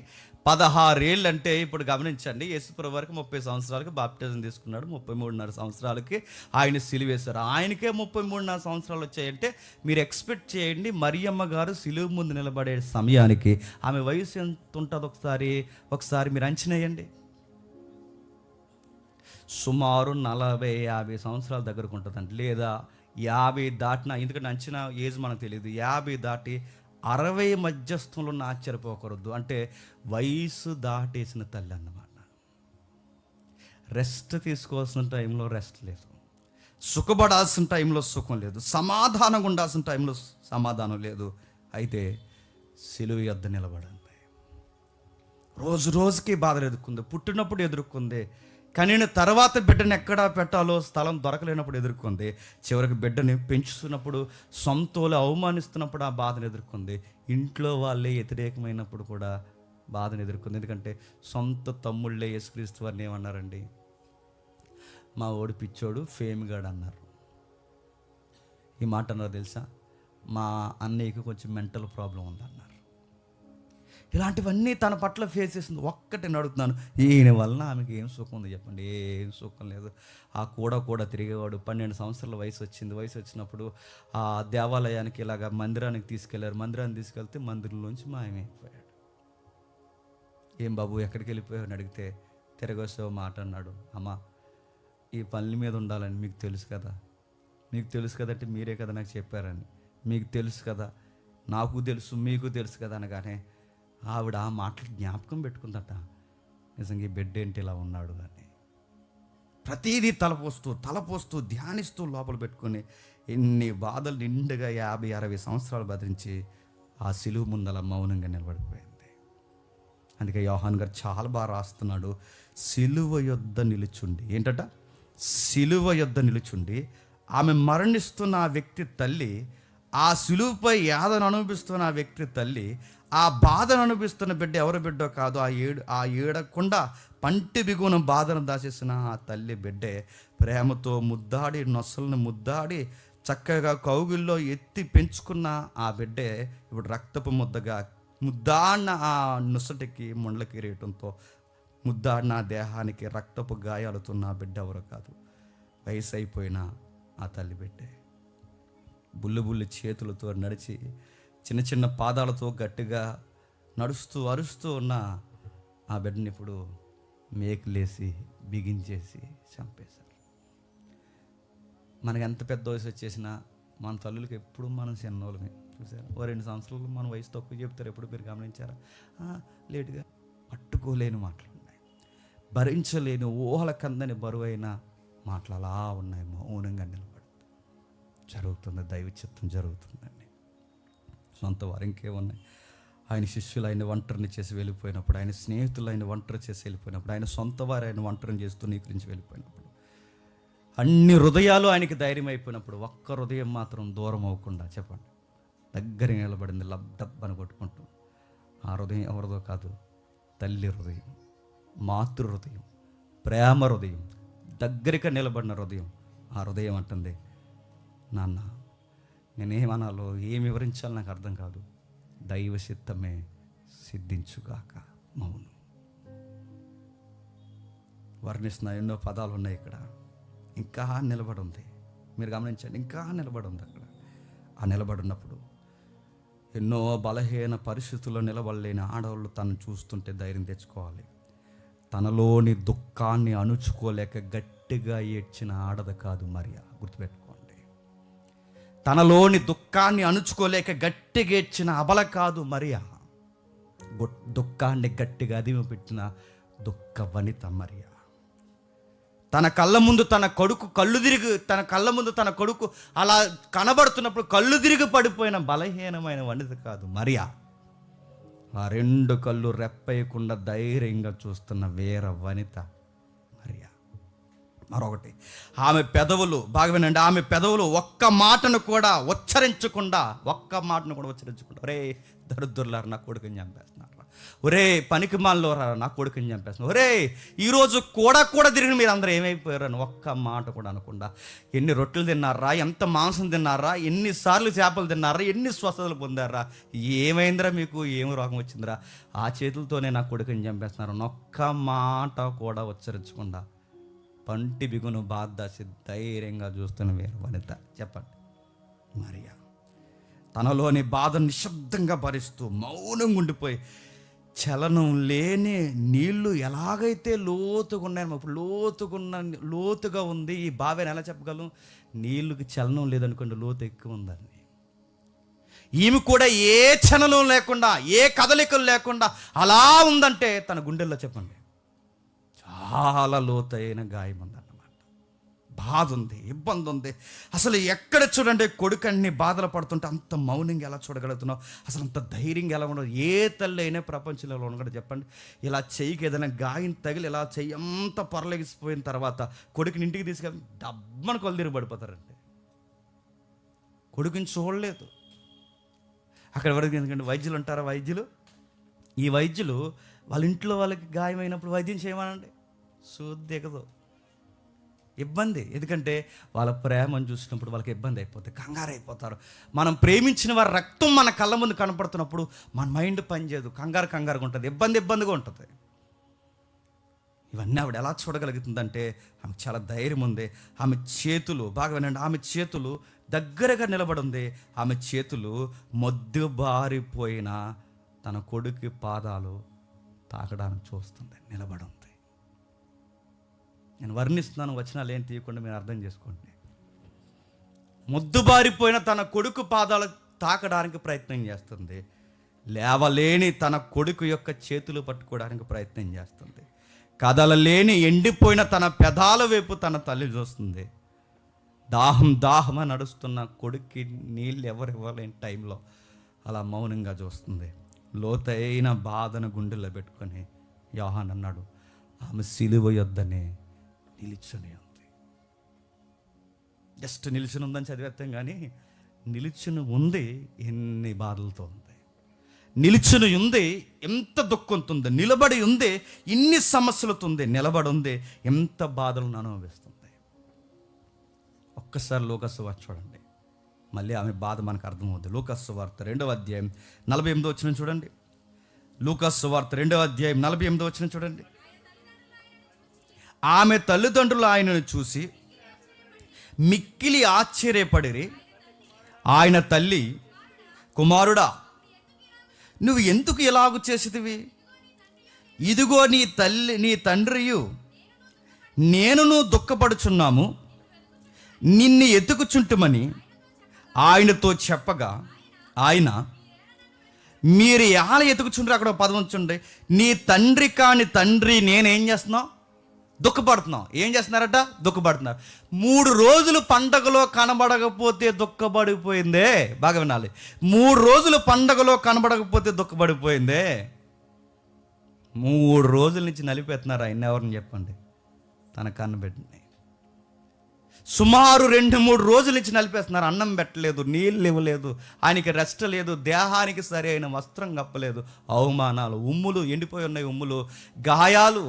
16 ఏళ్ళు అంటే ఇప్పుడు గమనించండి, యేసుప్రభు వారికి 30 సంవత్సరాలకి బాప్టిజం తీసుకున్నాడు. 33.5 సంవత్సరాలకి ఆయన సిలువేశారు. ఆయనకే 33.5 సంవత్సరాలు వచ్చాయంటే మీరు ఎక్స్పెక్ట్ చేయండి, మరియమ్మ గారు సిలువ ముందు నిలబడే సమయానికి ఆమె వయసు ఎంత ఉంటుందో ఒకసారి మీరు అంచనా వేయండి. సుమారు 40-50 సంవత్సరాల దగ్గరకు ఉంటుందండి, లేదా 50 దాటిన, ఎందుకంటే అంచనా ఏజ్ మనకు తెలియదు. 50 దాటి 60 మధ్యస్థంలో ఉన్న ఆశ్చర్యపోకూడదు. అంటే వయసు దాటేసిన తల్లి అన్నమాట. రెస్ట్ తీసుకోవాల్సిన టైంలో రెస్ట్ లేదు, సుఖపడాల్సిన టైంలో సుఖం లేదు, సమాధానంగా ఉండాల్సిన టైంలో సమాధానం లేదు. అయితే సిలువ యొద్ద నిలబడింది. రోజు రోజుకి బాధలు ఎదుర్కొంది. పుట్టినప్పుడు ఎదుర్కొంది, కానీ తర్వాత బిడ్డను ఎక్కడా పెట్టాలో స్థలం దొరకలేనప్పుడు ఎదుర్కొంది. చివరికి బిడ్డని పెంచుతున్నప్పుడు, సొంతోలు అవమానిస్తున్నప్పుడు ఆ బాధను ఎదుర్కొంది. ఇంట్లో వాళ్ళే వ్యతిరేకమైనప్పుడు కూడా బాధను ఎదుర్కొంది. ఎందుకంటే సొంత తమ్ముళ్ళే యేసుక్రీస్తు వారిని ఏమన్నారండి? మా ఓడి పిచ్చోడు, ఫేమ్గాడు అన్నారు. ఈ మాట అన్నారు తెలుసా? మా అన్నయ్యకి కొంచెం మెంటల్ ప్రాబ్లం ఉందన్నారు. ఇలాంటివన్నీ తన పట్ల ఫేస్ చేసింది. ఒక్కటి అడుగుతున్నాను, ఈయన వలన ఆమెకి ఏం సుఖం ఉంది చెప్పండి? ఏం సుఖం లేదు. ఆ కూడా తిరిగేవాడు. 12 సంవత్సరాల వయసు వచ్చింది. వయసు వచ్చినప్పుడు ఆ దేవాలయానికి ఇలాగ మందిరానికి తీసుకెళ్లారు. మందిరాన్ని తీసుకెళ్తే మందిరంలోంచి మాయమైపోయాడు. ఏం బాబు ఎక్కడికి వెళ్ళిపోయావు అని అడిగితే తిరగొస్తావు మాట అన్నాడు. అమ్మా, ఈ పనుల మీద ఉండాలని మీకు తెలుసు కదా, మీకు తెలుసు కదంటే మీరే కదా నాకు చెప్పారని, మీకు తెలుసు కదా, నాకు తెలుసు, మీకు తెలుసు కదా అనగానే ఆవిడ ఆ మాటలు జ్ఞాపకం పెట్టుకుందట. నిజంగా ఈ బిడ్డ ఏంటి ఇలా ఉన్నాడు అని ప్రతిదీ తలపోస్తూ ధ్యానిస్తూ లోపల పెట్టుకొని ఎన్ని బాధలు నిండుగా 50-60 సంవత్సరాలు భరించి ఆ సిలువ ముందల మౌనంగా నిలబడిపోయింది. అందుకే యోహాన్ గారు చాలా బాగా రాస్తున్నాడు, సిలువ యొద్ద నిలుచుండి. ఏంటట? సిలువ యొద్ద నిలుచుండి ఆమె మరణిస్తున్న ఆ వ్యక్తి తల్లి, ఆ సిలువపై యాదను అనుభవిస్తున్న ఆ వ్యక్తి తల్లి, ఆ బాధను అనుభవిస్తున్న బిడ్డ ఎవరి బిడ్డో కాదు, ఆ ఏడకుండా పంటి బిగున బాధను దాచేసిన ఆ తల్లి బిడ్డే ప్రేమతో ముద్దాడి, నొసలను ముద్దాడి చక్కగా కౌగిల్లో ఎత్తి పెంచుకున్న ఆ బిడ్డే ఇప్పుడు రక్తపు ముద్దగా ముద్దాడిన ఆ నొసటికి ముండ్ల కిరీటంతో ముద్దాడిన ఆ దేహానికి రక్తపు గాయాలుతున్న ఆ బిడ్డ ఎవరు కాదు, వయసు అయిపోయిన ఆ తల్లి బిడ్డే. బుల్లి చేతులతో నడిచి చిన్న చిన్న పాదాలతో గట్టిగా నడుస్తూ అరుస్తూ ఉన్న ఆ బిడ్డని ఇప్పుడు మేకులేసి బిగించేసి చంపేశారు. మనకి ఎంత పెద్ద వయసు వచ్చేసినా మన తల్లులకి ఎప్పుడు మనం చిన్నోళ్ళమే. చూసారా? 2 సంవత్సరాలు మన వయసు తక్కువ చెప్తారు. ఎప్పుడు మీరు గమనించారా? లేటుగా పట్టుకోలేని మాటలు ఉన్నాయి, భరించలేని ఊహల కందని బరువైన మాటలు అలా ఉన్నాయి. మౌనంగా నిలబడి జరుగుతుంది, దైవ చిత్తం జరుగుతుందండి. సొంత వారు ఇంకేమున్నాయి? ఆయన శిష్యులు ఆయన ఒంటరిని చేసి వెళ్ళిపోయినప్పుడు, ఆయన స్నేహితులు ఆయన ఒంటరి చేసి వెళ్ళిపోయినప్పుడు, ఆయన సొంత వారు ఆయన ఒంటరిని చేస్తూ నీకరించి వెళ్ళిపోయినప్పుడు, అన్ని హృదయాలు ఆయనకి ధైర్యం అయిపోయినప్పుడు, ఒక్క హృదయం మాత్రం దూరం అవ్వకుండా చెప్పండి దగ్గర నిలబడింది, లబ్డబ్బని కొట్టుకుంటూ. ఆ హృదయం ఎవరిదో కాదు, తల్లి హృదయం, మాతృ హృదయం, ప్రేమ హృదయం, దగ్గరగా నిలబడిన హృదయం. ఆ హృదయం అంటుంది, నాన్న నేనేమనాలో ఏం వివరించాలో నాకు అర్థం కాదు, దైవ చిత్తమే సిద్ధించుగాక. మౌనం. వర్ణిస్తున్న ఎన్నో పదాలు ఉన్నాయి ఇక్కడ. ఇంకా నిలబడి ఉంది, మీరు గమనించండి, ఇంకా నిలబడి ఉంది అక్కడ. ఆ నిలబడినప్పుడు ఎన్నో బలహీన పరిస్థితుల్లో నిలబడలేని ఆడవాళ్ళు తను చూస్తుంటే ధైర్యం తెచ్చుకోవాలి. తనలోని దుఃఖాన్ని అణుచుకోలేక గట్టిగా ఏడ్చిన ఆడద కాదు మరియ. గుర్తుపెట్టుకోండి, తనలోని దుఃఖాన్ని అణుచుకోలేక గట్టిగా ఏడ్చిన అబల కాదు మరియ. దుఃఖాన్ని గట్టిగా అదిమి పెట్టిన దుఃఖ వనిత మరియ. తన కళ్ళ ముందు తన కొడుకు తన కళ్ళ ముందు తన కొడుకు అలా కనబడుతున్నప్పుడు కళ్ళు తిరిగి పడిపోయిన బలహీనమైన వనిత కాదు మరియా. ఆ 2 కళ్ళు రెప్పేయకుండా ధైర్యంగా చూస్తున్న వేర వనిత మరియా. మరొకటి, ఆమె పెదవులు బాగా వినండి, ఆమె పెదవులు ఒక్క మాటను కూడా ఉచ్చరించకుండా ఒరే దరిద్రులారా నా కొడుకుని చంపేస్తున్నారు, ఒరే పనికిమాలినోరా నా కొడుకుని చంపేస్తున్నారు, ఒరే ఈరోజు కూడా తిరిగి మీరు అందరూ ఏమైపోయారు అని ఒక్క మాట కూడా అనకుండా, ఎన్ని రొట్టెలు తిన్నారా, ఎంత మాంసం తిన్నారా, ఎన్నిసార్లు చేపలు తిన్నారా, ఎన్ని స్వస్థతలు పొందారా, ఏమైందిరా మీకు, ఏం రోగం వచ్చిందిరా, ఆ చేతులతోనే నా కొడుకుని చంపేస్తున్నారు ఒక్క మాట కూడా ఉచ్చరించకుండా పంటి బిగును బాధాసి ధైర్యంగా చూస్తున్న వేరు వనిత చెప్పండి మరియా. తనలోని బాధ నిశ్శబ్దంగా భరిస్తూ మౌనంగా ఉండిపోయి, చలనం లేని నీళ్లు ఎలాగైతే లోతుగా ఉన్నాయో, ఇప్పుడు లోతుగా ఉంది ఈ బావిని ఎలా చెప్పగలం, నీళ్ళకి చలనం లేదనుకోండి, లోతు ఎక్కువ ఉందని. ఈమె కూడా ఏ చలనం లేకుండా ఏ కదలికలు లేకుండా అలా ఉందంటే తన గుండెల్లో చెప్పండి చాలా లోతైన గాయం ఉందన్నమాట. బాధ ఉంది, ఇబ్బంది ఉంది. అసలు ఎక్కడ చూడండి కొడుకు అన్ని బాధలు పడుతుంటే అంత మౌనంగా ఎలా చూడగలుగుతున్నావు, అసలు అంత ధైర్యంగా ఎలా ఉండదు. ఏ తల్లి అయినా ప్రపంచంలో ఉండదు చెప్పండి. ఇలా చెయ్యికి ఏదైనా గాయం తగిలి ఇలా చెయ్యి అంత పొరలెగిసిపోయిన తర్వాత కొడుకుని ఇంటికి తీసుకెళ్ళి డబ్బని కొలదిరి పడిపోతారండి. కొడుకుని చూడలేదు. అక్కడ వరకు ఎందుకంటే వైద్యులు ఉంటారా, ఈ వైద్యులు వాళ్ళ ఇంట్లో వాళ్ళకి గాయమైనప్పుడు వైద్యం చేయమనండి, దిగదు, ఇబ్బంది. ఎందుకంటే వాళ్ళ ప్రేమను చూసినప్పుడు వాళ్ళకి ఇబ్బంది అయిపోతుంది, కంగారు అయిపోతారు. మనం ప్రేమించిన వారి రక్తం మన కళ్ళ ముందు కనపడుతున్నప్పుడు మన మైండ్ పనిచేయదు, కంగారుగా ఉంటుంది, ఇబ్బందిగా ఉంటుంది. ఇవన్నీ ఆవిడ ఎలా చూడగలుగుతుందంటే ఆమెకు చాలా ధైర్యం ఉంది. ఆమె చేతులు బాగా వినండి, ఆమె చేతులు దగ్గరగా నిలబడి ఉంది. ఆమె చేతులు మొద్దుబారిపోయిన తన కొడుకు పాదాలు తాకడానికి చూస్తుంది, నిలబడి ఉంది. నేను వర్ణిస్తున్నాను, వచనాలు ఏం తీయకుండా మీరు అర్థం చేసుకోండి. మొద్దుబారిపోయిన తన కొడుకు పాదాలు తాకడానికి ప్రయత్నం చేస్తుంది, లేవలేని తన కొడుకు యొక్క చేతులు పట్టుకోవడానికి ప్రయత్నం చేస్తుంది, కదలలేని ఎండిపోయిన తన పెదాల వైపు తన తల్లి చూస్తుంది. దాహం అని నడుస్తున్న కొడుక్కి నీళ్ళు ఎవరు ఇవ్వలేని టైంలో అలా మౌనంగా చూస్తుంది. లోతైన బాధను గుండెల్లో పెట్టుకొని యోహాన్ అన్నాడు, ఆమె సిలువ యొద్దనే నిలుచుని ఉంది. జస్ట్ నిలుచుని ఉందని చదివేస్తాం కానీ నిలుచుని ఉంది ఎన్ని బాధలతో ఉంది, నిలుచుని ఉంది ఎంత దుఃఖంతో ఉంది, నిలబడి ఉంది ఇన్ని సమస్యలతో ఉంది, నిలబడి ఉంది ఎంత బాధలను అనుభవిస్తుంది. ఒక్కసారి లూకాసు వార్త చూడండి, మళ్ళీ ఆమె బాధ మనకు అర్థమవుతుంది. లూకాసు వార్త 2వ అధ్యాయం 48వ వచనం చూడండి. లూకాసు వార్త 2వ అధ్యాయం 48వ వచనం చూడండి. ఆమె తల్లిదండ్రులు ఆయనను చూసి మిక్కిలి ఆశ్చర్యపడిరి. ఆయన తల్లి, కుమారుడా, నువ్వు ఎందుకు ఇలాగు చేసితివి? ఇదిగో నీ తండ్రియు నేనును దుఃఖపడుచున్నాము, నిన్ను ఎత్తుకుచుంటుమని ఆయనతో చెప్పగా, ఆయన, మీరు ఎలా ఎత్తుకుచుంటారు, అక్కడ పదం ఉంచుండే, నీ తండ్రి కాని తండ్రి నేనేం చేస్తున్నావు, దుఃఖపడుతున్నావు. ఏం చేస్తున్నారట, దుఃఖపడుతున్నారు. 3 రోజులు పండగలో కనబడకపోతే దుఃఖపడిపోయిందే. బాగా వినాలి, 3 రోజులు పండగలో కనబడకపోతే దుఃఖపడిపోయిందే. 3 రోజుల నుంచి నలిపేస్తున్నారు ఆయన, ఎవరిని చెప్పండి, తన కన్నబిడ్డని. సుమారు 2-3 రోజుల నుంచి నలిపేస్తున్నారు. అన్నం పెట్టలేదు, నీళ్ళు ఇవ్వలేదు, ఆయనకి రెస్ట్ లేదు, దేహానికి సరి అయిన వస్త్రం కప్పలేదు, అవమానాలు, ఉమ్ములు, ఎండిపోయి ఉన్నాయి ఉమ్ములు, గాయాలు,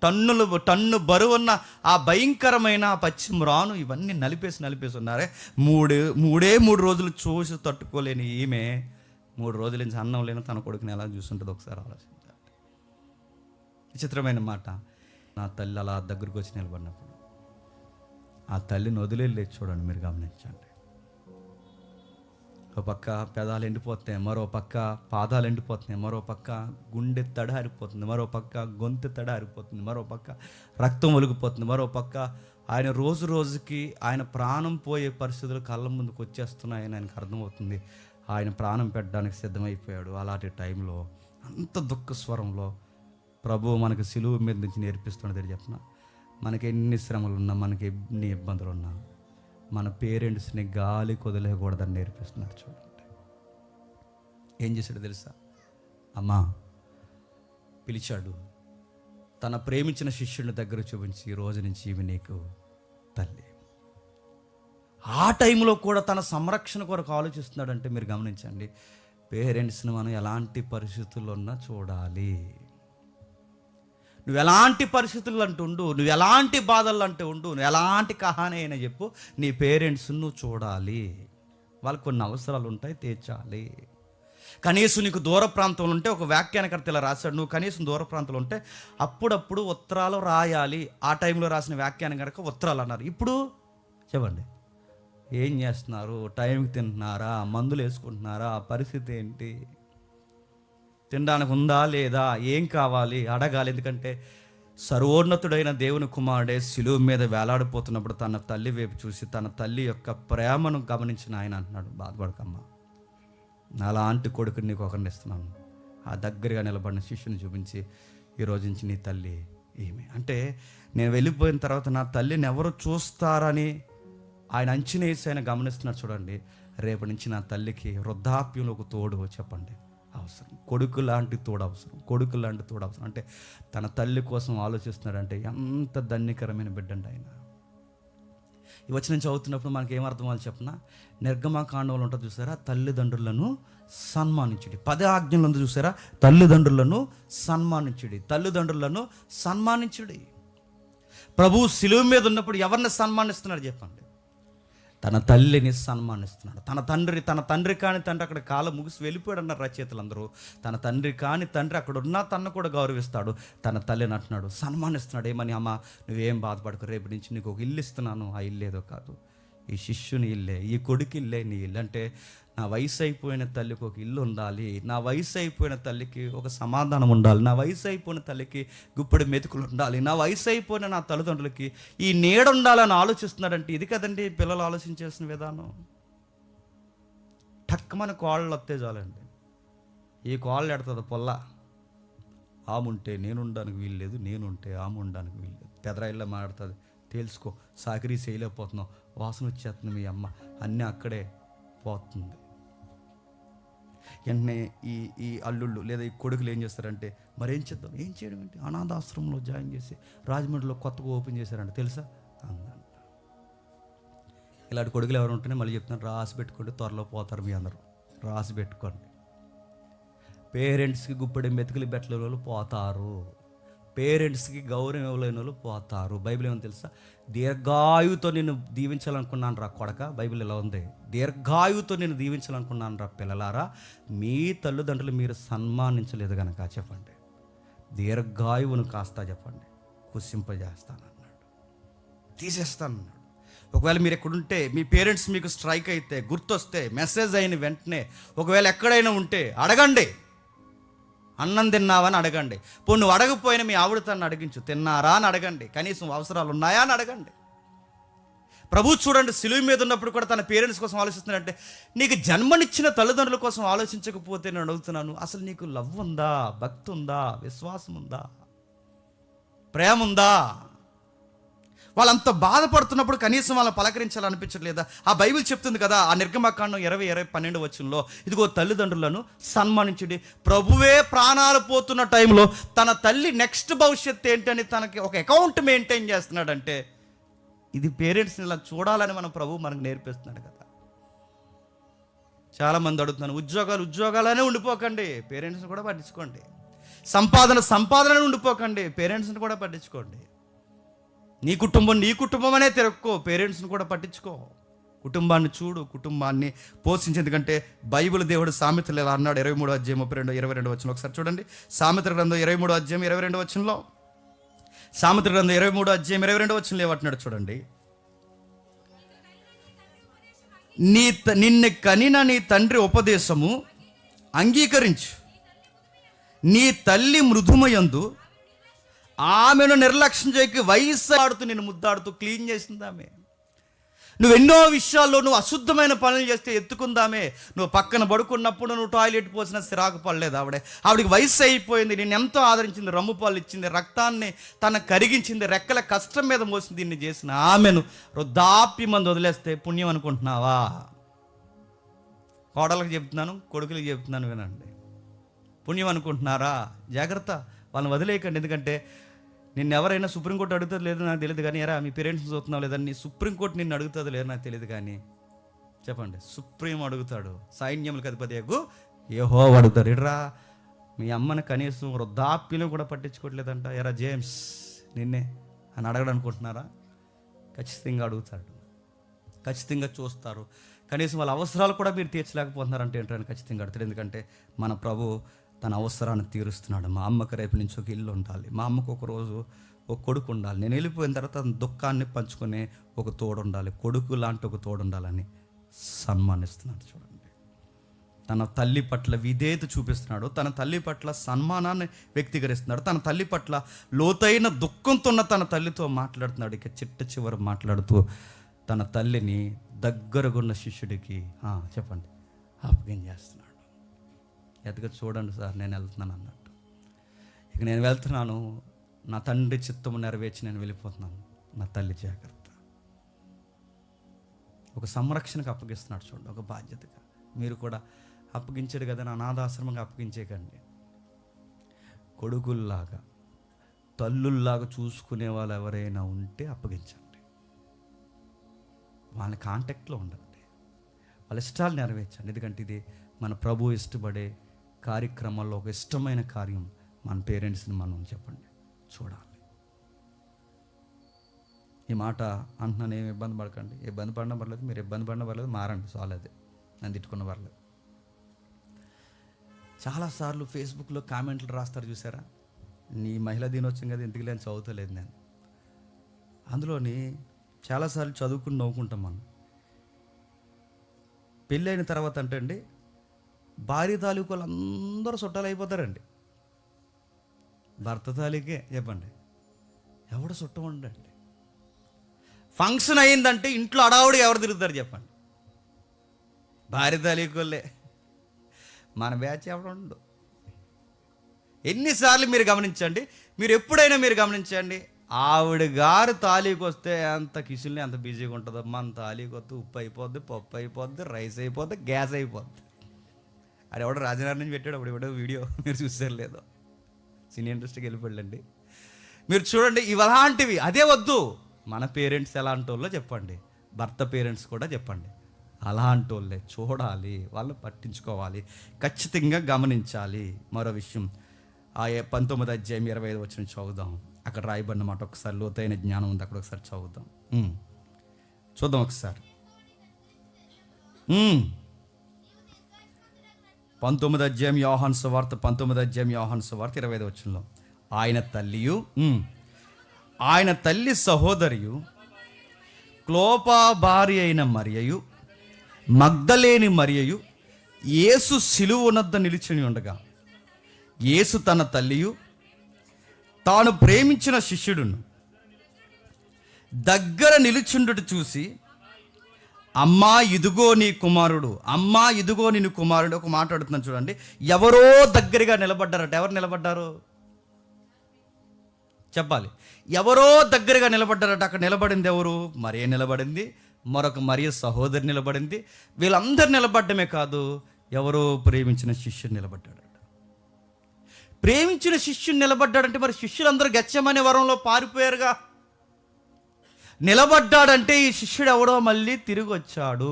టన్ను బరువున్న ఆ భయంకరమైన పచ్చిమ్రాను, ఇవన్నీ నలిపేసి ఉన్నారే. 3 రోజులు చూసి తట్టుకోలేని ఈమె 3 రోజుల నుంచి అన్నం లేని తన కొడుకుని ఎలా చూస్తుంటుంది ఒకసారి ఆలోచించాలి. విచిత్రమైన మాట, నా తల్లి అలా దగ్గరకు వచ్చి నిలబడినప్పుడు ఆ తల్లిని వదిలేలేదు. చూడండి, మీరు గమనించండి. ఒక పక్క పెదాలు ఎండిపోతున్నాయి, మరో పక్క పాదాలు ఎండిపోతున్నాయి, మరో పక్క గుండె తడారిపోతుంది, మరో పక్క గొంతు తడారిపోతుంది, మరో పక్క రక్తం ఒలిగిపోతుంది, మరో పక్క ఆయన రోజుకి ఆయన ప్రాణం పోయే పరిస్థితులు కళ్ళ ముందుకు వచ్చేస్తున్నాయని ఆయనకు అర్థమవుతుంది. ఆయన ప్రాణం పెట్టడానికి సిద్ధమైపోయాడు. అలాంటి టైంలో అంత దుఃఖ స్వరంలో ప్రభువు మనకు సిలువ మీద నుంచి నేర్పిస్తున్నది చెప్పిన, మనకి ఎన్ని శ్రమలు ఉన్నా, మనకి ఎన్ని ఇబ్బందులు ఉన్నా, మన పేరెంట్స్ని గాలి కొదలేయకూడదని నేర్పిస్తున్నారు. చూడండి ఏం చేశాడు తెలుసా? అమ్మా పిలిచాడు, తన ప్రేమించిన శిష్యుని దగ్గర చూపించి, ఈ రోజు నుంచి ఇవి నీకు తల్లి. ఆ టైంలో కూడా తన సంరక్షణ కొరకు ఆలోచిస్తున్నాడంటే మీరు గమనించండి, పేరెంట్స్ని మనం ఎలాంటి పరిస్థితుల్లో ఉన్నా చూడాలి. నువ్వు ఎలాంటి పరిస్థితుల్లో అంటూ ఉండు, నువ్వు ఎలాంటి బాధల్లో అంటూ ఉండు, నువ్వు ఎలాంటి కహాని అయినా చెప్పు, నీ పేరెంట్స్ని నువ్వు చూడాలి. వాళ్ళకి కొన్ని అవసరాలు ఉంటాయి, తీర్చాలి. కనీసం నీకు దూర ప్రాంతంలో ఉంటే, ఒక వ్యాఖ్యానకర్త ఇలా రాశాడు, నువ్వు కనీసం దూర ప్రాంతంలో ఉంటే అప్పుడప్పుడు ఉత్తరాలు రాయాలి. ఆ టైంలో రాసిన వ్యాఖ్యానం కనుక ఉత్తరాలు అన్నారు. ఇప్పుడు చెప్పండి, ఏం చేస్తున్నారు? టైంకి తింటున్నారా? మందులు వేసుకుంటున్నారా? పరిస్థితి ఏంటి? తినడానికి ఉందా లేదా? ఏం కావాలి అడగాలి. ఎందుకంటే సర్వోన్నతుడైన దేవుని కుమారుడే శిలువ మీద వేలాడిపోతున్నప్పుడు తన తల్లి వైపు చూసి తన తల్లి యొక్క ప్రేమను గమనించిన ఆయన అంటున్నాడు, బాధపడకమ్మా, నాలాంటి కొడుకుని నీకు ఒకరిని ఇస్తున్నాను. ఆ దగ్గరగా నిలబడిన శిష్యుని చూపించి, ఈరోజు నుంచి నీ తల్లి ఈమె. అంటే నేను వెళ్ళిపోయిన తర్వాత నా తల్లిని ఎవరు చూస్తారని ఆయన అంచనా వేసి ఆయన గమనిస్తున్నారు. చూడండి, రేపటి నుంచి నా తల్లికి వృద్ధాప్యంలో ఒక తోడు చెప్పండి అవసరం, కొడుకు లాంటి తోడు అవసరం, కొడుకు లాంటి తోడు అవసరం. అంటే తన తల్లి కోసం ఆలోచిస్తున్నాడంటే ఎంత ధన్యకరమైన బిడ్డ అండి ఆయన. ఈ వచనం చదువుతున్నప్పుడు మనకి ఏమర్థం అవ్వాలి చెప్పిన, నిర్గమకాండంలో ఉంటుంది చూసారా, తల్లిదండ్రులను సన్మానించుడి. 10 ఆజ్ఞలు ఉంది చూసారా, తల్లిదండ్రులను సన్మానించుడి, తల్లిదండ్రులను సన్మానించుడి. ప్రభువు శిలువ మీద ఉన్నప్పుడు ఎవరిని సన్మానిస్తున్నాడు చెప్పండి? తన తల్లిని సన్మానిస్తున్నాడు. తన తండ్రి కాని తండ్రి అక్కడ కాలం ముగిసి వెళ్ళిపోయాడు అన్నారు రచయితలందరూ. తన తండ్రి కాని తండ్రి అక్కడ ఉన్నా తను కూడా గౌరవిస్తాడు. తన తల్లిని అంటున్నాడు, సన్మానిస్తున్నాడు. ఏమని? అమ్మ నువ్వేం బాధపడకు, రేపు నుంచి నీకు ఒక ఇల్లు ఇస్తున్నాను. ఆ ఇల్లు ఏదో కాదు, ఈ శిష్యుని ఇల్లే, ఈ కొడుకు ఇల్లే నీ ఇల్లు. అంటే నా వయసు అయిపోయిన తల్లికి ఒక ఇల్లు ఉండాలి, నా వయసు అయిపోయిన తల్లికి ఒక సమాధానం ఉండాలి, నా వయసు అయిపోయిన తల్లికి గుప్పడి మెతుకులు ఉండాలి, నా వయసు అయిపోయిన నా తల్లిదండ్రులకి ఈ నీడ ఉండాలని ఆలోచిస్తున్నాడంటే ఇది కదండి పిల్లలు ఆలోచించేసిన విధానం. టక్కుమని కోళ్ళు వస్తే చాలండి, ఈ కోళ్ళు ఎడుతుంది పొల్ల, ఆముంటే నేను ఉండడానికి వీల్లేదు, నేనుంటే ఆమె ఉండడానికి వీల్లేదు. పెదరాయిల్లో మాట్లాడుతుంది, తెలుసుకో, సాకిరీ చేయలేకపోతున్నావు, వాసన వచ్చేస్తుంది మీ అమ్మ, అన్నీ అక్కడే పోతుంది. వెంటనే ఈ అల్లుళ్ళు లేదా ఈ కొడుకులు ఏం చేస్తారంటే, మరేం చేద్దాం, ఏం చేయడం ఏంటి, అనాథాశ్రమంలో జాయిన్ చేసి రాజమండ్రిలో కొత్తగా ఓపెన్ చేశారంట తెలుసా అందంట. ఇలాంటి కొడుకులు ఎవరు ఉంటేనే మళ్ళీ చెప్తున్నాను, రాసి పెట్టుకోండి, త్వరలో పోతారు మీ అందరూ, రాసి పెట్టుకోండి. పేరెంట్స్కి గుప్పడి మెతుకులు బెట్టలేని వాళ్ళు పోతారు, పేరెంట్స్కి గౌరవం ఇవ్వలేని వాళ్ళు పోతారు. బైబిల్ ఏమని తెలుసా, దీర్ఘాయువుతో నేను దీవించాలనుకున్నాను రా కొడక, బైబిల్ ఇలా ఉంది, దీర్ఘాయువుతో నేను దీవించాలనుకున్నాను రా పిల్లలారా, మీ తల్లిదండ్రులు మీరు సన్మానించలేదు కనుక చెప్పండి, దీర్ఘాయువును కాస్త చెప్పండి కుసింపజేస్తానన్నాడు, తీసేస్తానన్నాడు. ఒకవేళ మీరు ఎక్కడుంటే మీ పేరెంట్స్ మీకు స్ట్రైక్ అయితే, గుర్తొస్తే, మెసేజ్ అయిన వెంటనే ఒకవేళ ఎక్కడైనా ఉంటే అడగండి, అన్నం తిన్నావని అడగండి. ఇప్పుడు నువ్వు అడగపోయినా మీ ఆవిడ తను అడిగించు, తిన్నారా అని అడగండి, కనీసం అవసరాలు ఉన్నాయా అని అడగండి. ప్రభు చూడండి, సిలువ మీద ఉన్నప్పుడు కూడా తన పేరెంట్స్ కోసం ఆలోచిస్తున్నాడంటే, నీకు జన్మనిచ్చిన తల్లిదండ్రుల కోసం ఆలోచించకపోతే నేను అడుగుతున్నాను, అసలు నీకు లవ్ ఉందా, భక్తి ఉందా, విశ్వాసం ఉందా, ప్రేమ ఉందా? వాళ్ళంత బాధపడుతున్నప్పుడు కనీసం వాళ్ళని పలకరించాలనిపించట్లేదా? ఆ బైబిల్ చెప్తుంది కదా, ఆ నిర్గమకాండం 20:12 వచనంలో, ఇదిగో తల్లిదండ్రులను సన్మానించుడి. ప్రభువే ప్రాణాలు పోతున్న టైంలో తన తల్లి నెక్స్ట్ భవిష్యత్తు ఏంటని తనకి ఒక అకౌంట్ మెయింటైన్ చేస్తున్నాడంటే, ఇది పేరెంట్స్ని ఇలా చూడాలని మన ప్రభు మనకు నేర్పిస్తున్నాడు కదా. చాలామంది అడుగుతున్నాను, ఉద్యోగాలనే ఉండిపోకండి, పేరెంట్స్ని కూడా పట్టించుకోండి. సంపాదన ఉండిపోకండి, పేరెంట్స్ని కూడా పట్టించుకోండి. నీ కుటుంబం అనే తిరక్కో, పేరెంట్స్ని కూడా పట్టించుకో, కుటుంబాన్ని చూడు, కుటుంబాన్ని పోషించు. ఎందుకంటే బైబిల్ దేవుడు సామెతలు ఎలా అన్నాడు, 23:22 వచనం ఒకసారి చూడండి. సామెతల గ్రంథం 23:22 వచనంలో, సామెతల గ్రంథం 23:22 వచనంలో ఏమంటున్నాడు చూడండి, నిన్ను కనిన నీ తండ్రి ఉపదేశము అంగీకరించు, నీ తల్లి మృదుమయందు ఆమెను నిర్లక్ష్యం చేయకి, వయసు ఆడుతూ నిన్ను ముద్దాడుతూ క్లీన్ చేసింది ఆమె. నువ్వు ఎన్నో విషయాల్లో నువ్వు అశుద్ధమైన పనులు చేస్తే ఎత్తుకుందామే. నువ్వు పక్కన పడుకున్నప్పుడు నువ్వు టాయిలెట్ పోసిన సిరాకు పడలేదు. ఆవిడకి వయసు అయిపోయింది, నేను ఎంతో ఆదరించింది, రమ్ము పాలు ఇచ్చింది, రక్తాన్ని తన కరిగించింది, రెక్కల కష్టం మీద మోసింది. దీన్ని చేసిన ఆమెను వృద్ధాప్య మంది వదిలేస్తే పుణ్యం అనుకుంటున్నావా? కోడలకు చెప్తున్నాను, కొడుకులకు చెప్తున్నాను, వినండి. పుణ్యం అనుకుంటున్నారా? జాగ్రత్త, వాళ్ళని వదిలేయకండి. ఎందుకంటే నిన్ను ఎవరైనా సుప్రీంకోర్టు అడుగుతుంది లేదో నాకు తెలియదు కానీ, ఎరా మీ పేరెంట్స్ చూస్తున్నావు లేదని సుప్రీంకోర్టు నిన్ను అడుగుతుంది లేదో నాకు తెలియదు కానీ, చెప్పండి, సుప్రీం అడుగుతాడు. సైన్యములకు అధిపతి యెహోవా అడుగుతాడు. ఎడ్రా మీ అమ్మని కనీసం వృద్ధాప్యను కూడా పట్టించుకోవట్లేదంట, ఎరా జేమ్స్ నిన్నే అని అడగడం అనుకుంటున్నారా? ఖచ్చితంగా అడుగుతాడు, ఖచ్చితంగా చూస్తారు. కనీసం వాళ్ళ అవసరాలు కూడా మీరు తీర్చలేకపోతున్నారంటే ఏంటని ఖచ్చితంగా అడుగుతాడు. ఎందుకంటే మన ప్రభు తన అవసరాన్ని తీరుస్తున్నాడు. మా అమ్మకి రేపు నుంచి ఒక ఇల్లు ఉండాలి, మా అమ్మకు ఒక రోజు ఒక కొడుకు ఉండాలి, నేను వెళ్ళిపోయిన తర్వాత దుఃఖాన్ని పంచుకునే ఒక తోడు ఉండాలి, కొడుకు లాంటి ఒక తోడు ఉండాలని సన్మానిస్తున్నాడు. చూడండి, తన తల్లి పట్ల విధేయత చూపిస్తున్నాడు, తన తల్లి పట్ల సన్మానాన్ని వ్యక్తీకరిస్తున్నాడు, తన తల్లి పట్ల లోతైన దుఃఖంతో ఉన్న తన తల్లితో మాట్లాడుతున్నాడు. ఇక చిట్ట చివరి మాట్లాడుతూ తన తల్లిని దగ్గరగున్న శిష్యుడికి చెప్పండి అప్పగం చేస్తున్నాడు. ఎదుగా చూడండి సార్, నేను వెళ్తున్నాను అన్నట్టు. ఇక నేను వెళ్తున్నాను, నా తండ్రి చిత్తము నెరవేర్చి నేను వెళ్ళిపోతున్నాను, నా తల్లి జాగ్రత్త. ఒక సంరక్షణకు అప్పగిస్తున్నాడు. చూడండి, ఒక బాధ్యతగా. మీరు కూడా అప్పగించాడు కదా, అనాథాశ్రమంగా అప్పగించేకండి. కొడుకుల్లాగా తల్లుల్లాగా చూసుకునే వాళ్ళు ఎవరైనా ఉంటే అప్పగించండి. వాళ్ళ కాంటాక్ట్లో ఉండండి, వాళ్ళ ఇష్టాలు నెరవేర్చండి. ఎందుకంటే ఇది మన ప్రభు ఇష్టపడే కార్యక్రమాల్లో ఒక ఇష్టమైన కార్యం. మన పేరెంట్స్ని మనం చెప్పండి చూడాలి. ఈ మాట అంటున్నాను, ఏమి ఇబ్బంది పడకండి. ఇబ్బంది పడినా పర్లేదు, మీరు ఇబ్బంది పడినా పర్లేదు, మారండి, చాలదే, నన్ను తిట్టుకున్న పర్లేదు. చాలాసార్లు ఫేస్బుక్లో కామెంట్లు రాస్తారు చూసారా, నీ మహిళా దినోత్సవం కదా ఎందుకు లేని చదువుతలేదు నేను. అందులోని చాలాసార్లు చదువుకుని నవ్వుకుంటాం మనం. పెళ్ళైన తర్వాత అంటే అండి, భార్య తాలూకులు అందరూ చుట్టాలు అయిపోతారండి. భర్త తాలూకే చెప్పండి, ఎవడు చుట్టం ఉండండి. ఫంక్షన్ అయిందంటే ఇంట్లో అడావుడు ఎవరు తిరుగుతారు చెప్పండి? భార్య తాలూకులే. మన బ్యాచ్ ఎవడు. ఎన్నిసార్లు మీరు గమనించండి, మీరు ఎప్పుడైనా మీరు గమనించండి, ఆవిడ గారు తాళీకి వస్తే ఎంత కిచెన్లో ఎంత బిజీగా ఉంటుందో. మన తాళీకి వస్తే ఉప్పు అయిపోద్ది, పప్పు అయిపోద్ది, రైస్ అయిపోద్ది, గ్యాస్ అయిపోద్ది. అది ఎవడో రాజనగర్ నుంచి పెట్టాడు, అప్పుడు ఎవడో వీడియో మీరు చూసారు లేదో, సినీ ఇండస్ట్రీకి వెళ్ళిపోయాడండి. మీరు చూడండి, ఇవలాంటివి అదే వద్దు. మన పేరెంట్స్ ఎలాంటి వాళ్ళో చెప్పండి, భర్త పేరెంట్స్ కూడా చెప్పండి, అలాంటి వాళ్ళే చూడాలి, వాళ్ళు పట్టించుకోవాలి, ఖచ్చితంగా గమనించాలి. మరో విషయం, ఆ 19వ అధ్యాయం 25వ వచనం చదువుదాం. అక్కడ రాయబడిన మాట ఒకసారి, లోతైన జ్ఞానం ఉంది అక్కడ, ఒకసారి చదువుదాం, చూద్దాం ఒకసారి. 19వ అధ్యాయం యోహాను సువార్త, 19వ అధ్యాయం యోహాను సువార్త 25వ వచనంలో, ఆయన తల్లియు ఆయన తల్లి సహోదరియు క్లోపా భార్య అయిన మరియయు మగ్దలేని మరియయు యేసు సిలువనొద్ద నిలిచి ఉండగా, యేసు తన తల్లియు తాను ప్రేమించిన శిష్యుడును దగ్గర నిలుచుండుట చూసి, అమ్మా ఇదిగో నీ కుమారుడు, అమ్మా ఇదిగో నీ కుమారుడు. ఒక మాట అడుగుతున్నాను చూడండి, ఎవరో దగ్గరగా నిలబడ్డారట. ఎవరు నిలబడ్డారు చెప్పాలి? ఎవరో దగ్గరగా నిలబడ్డారట. అక్కడ నిలబడింది ఎవరు? మరియ నిలబడింది, మరొక మరియ సహోదరి నిలబడింది. వీళ్ళందరూ నిలబడ్డమే కాదు, ఎవరో ప్రేమించిన శిష్యుడు నిలబడ్డాడట. ప్రేమించిన శిష్యుడు నిలబడ్డాడంటే మరి శిష్యులందరూ గెత్సేమనే వరంలో పారిపోయారుగా. నిలబడ్డాడంటే ఈ శిష్యుడు ఎవడో మళ్ళీ తిరిగి వచ్చాడు.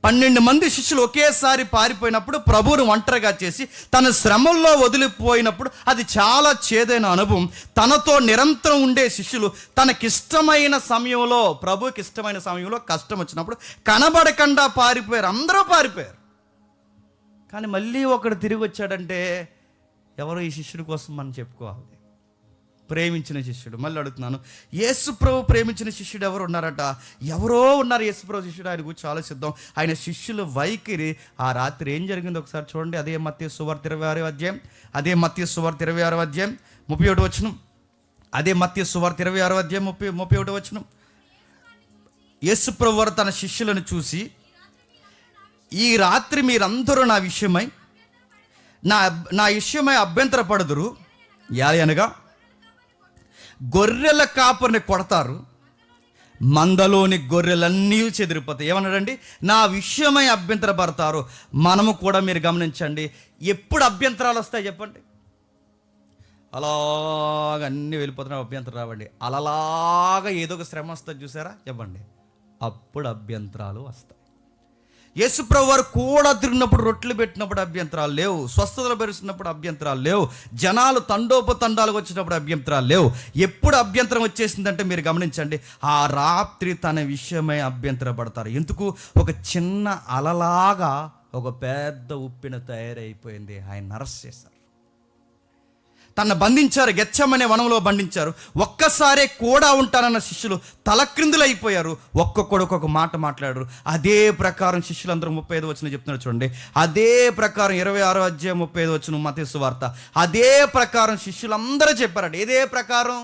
12 మంది శిష్యులు ఒకేసారి పారిపోయినప్పుడు, ప్రభువును ఒంటరిగా చేసి తన శ్రమల్లో వదిలిపోయినప్పుడు అది చాలా చేదైన అనుభవం. తనతో నిరంతరం ఉండే శిష్యులు తనకిష్టమైన సమయంలో, ప్రభువుకి ఇష్టమైన సమయంలో కష్టం వచ్చినప్పుడు కనబడకుండా పారిపోయారు, అందరూ పారిపోయారు. కానీ మళ్ళీ ఒకడు తిరిగి వచ్చాడంటే ఎవరో ఈ శిష్యుడి కోసం మనం చెప్పుకోవాలి, ప్రేమించిన శిష్యుడు. మళ్ళీ అడుగుతున్నాను, యేసు ప్రభు ప్రేమించిన శిష్యుడు ఎవరు ఉన్నారట? ఎవరో ఉన్నారు యేసు ప్రభు శిష్యుడు. ఆయన గురించి ఆలోచిద్దాం. ఆయన శిష్యుల వైఖరి ఆ రాత్రి ఏం జరిగిందో ఒకసారి చూడండి. అదే మత్తయి సువార్త 26వ అధ్యాయం, అదే మత్తయి సువార్త 26వ అధ్యాయం 31వ వచనం, అదే మత్తయి సువార్త 26వ అధ్యాయం 31వ వచనం. యేసుప్రభువు వారు తన శిష్యులను చూసి, ఈ రాత్రి మీరందరూ నా విషయమై నా విషయమై అభ్యంతరపడుదురు. అనగా గొర్రెల కాపరిని కొడతారు, మందలోని గొర్రెలన్నీ చెదిరిపోతాయి. ఏమన్నాడండి? నా విషయమై అభ్యంతరపడతారు. మనము కూడా మీరు గమనించండి, ఎప్పుడు అభ్యంతరాలు వస్తాయి చెప్పండి? అలాగా అన్నీ వెళ్ళిపోతున్నా అభ్యంతరం రావండి. అలాగా ఏదో ఒక శ్రమ వస్తుంది చూసారా చెప్పండి, అప్పుడు అభ్యంతరాలు వస్తాయి. యేసుప్రభు వారు కూడా తిరిగినప్పుడు, రొట్టెలు పెట్టినప్పుడు అభ్యంతరాలు లేవు, స్వస్థతలు భరిస్తున్నప్పుడు అభ్యంతరాలు లేవు, జనాలు తండోపతండాలకు వచ్చినప్పుడు అభ్యంతరాలు లేవు. ఎప్పుడు అభ్యంతరం వచ్చేసిందంటే మీరు గమనించండి, ఆ రాత్రి తన విషయమై అభ్యంతరపడతారు. ఎందుకు? ఒక చిన్న అలలాగా ఒక పెద్ద ఉప్పెన తయారైపోయింది. ఆయన అరెస్ట్ చేశారు, తన బంధించారు, గెత్సెమనే వనంలో బంధించారు. ఒక్కసారే కూడా ఉంటానన్న శిష్యులు తలక్రిందులైపోయారు. ఒక్కొక్కడు ఒక్కొక్క మాట మాట్లాడారు. అదే ప్రకారం శిష్యులందరూ 35 వచనం చెప్తున్నారు చూడండి. అదే ప్రకారం 26వ అధ్యాయం 35 వచనం మత్తయి సువార్త. అదే ప్రకారం శిష్యులందరూ చెప్పారట. ఇదే ప్రకారం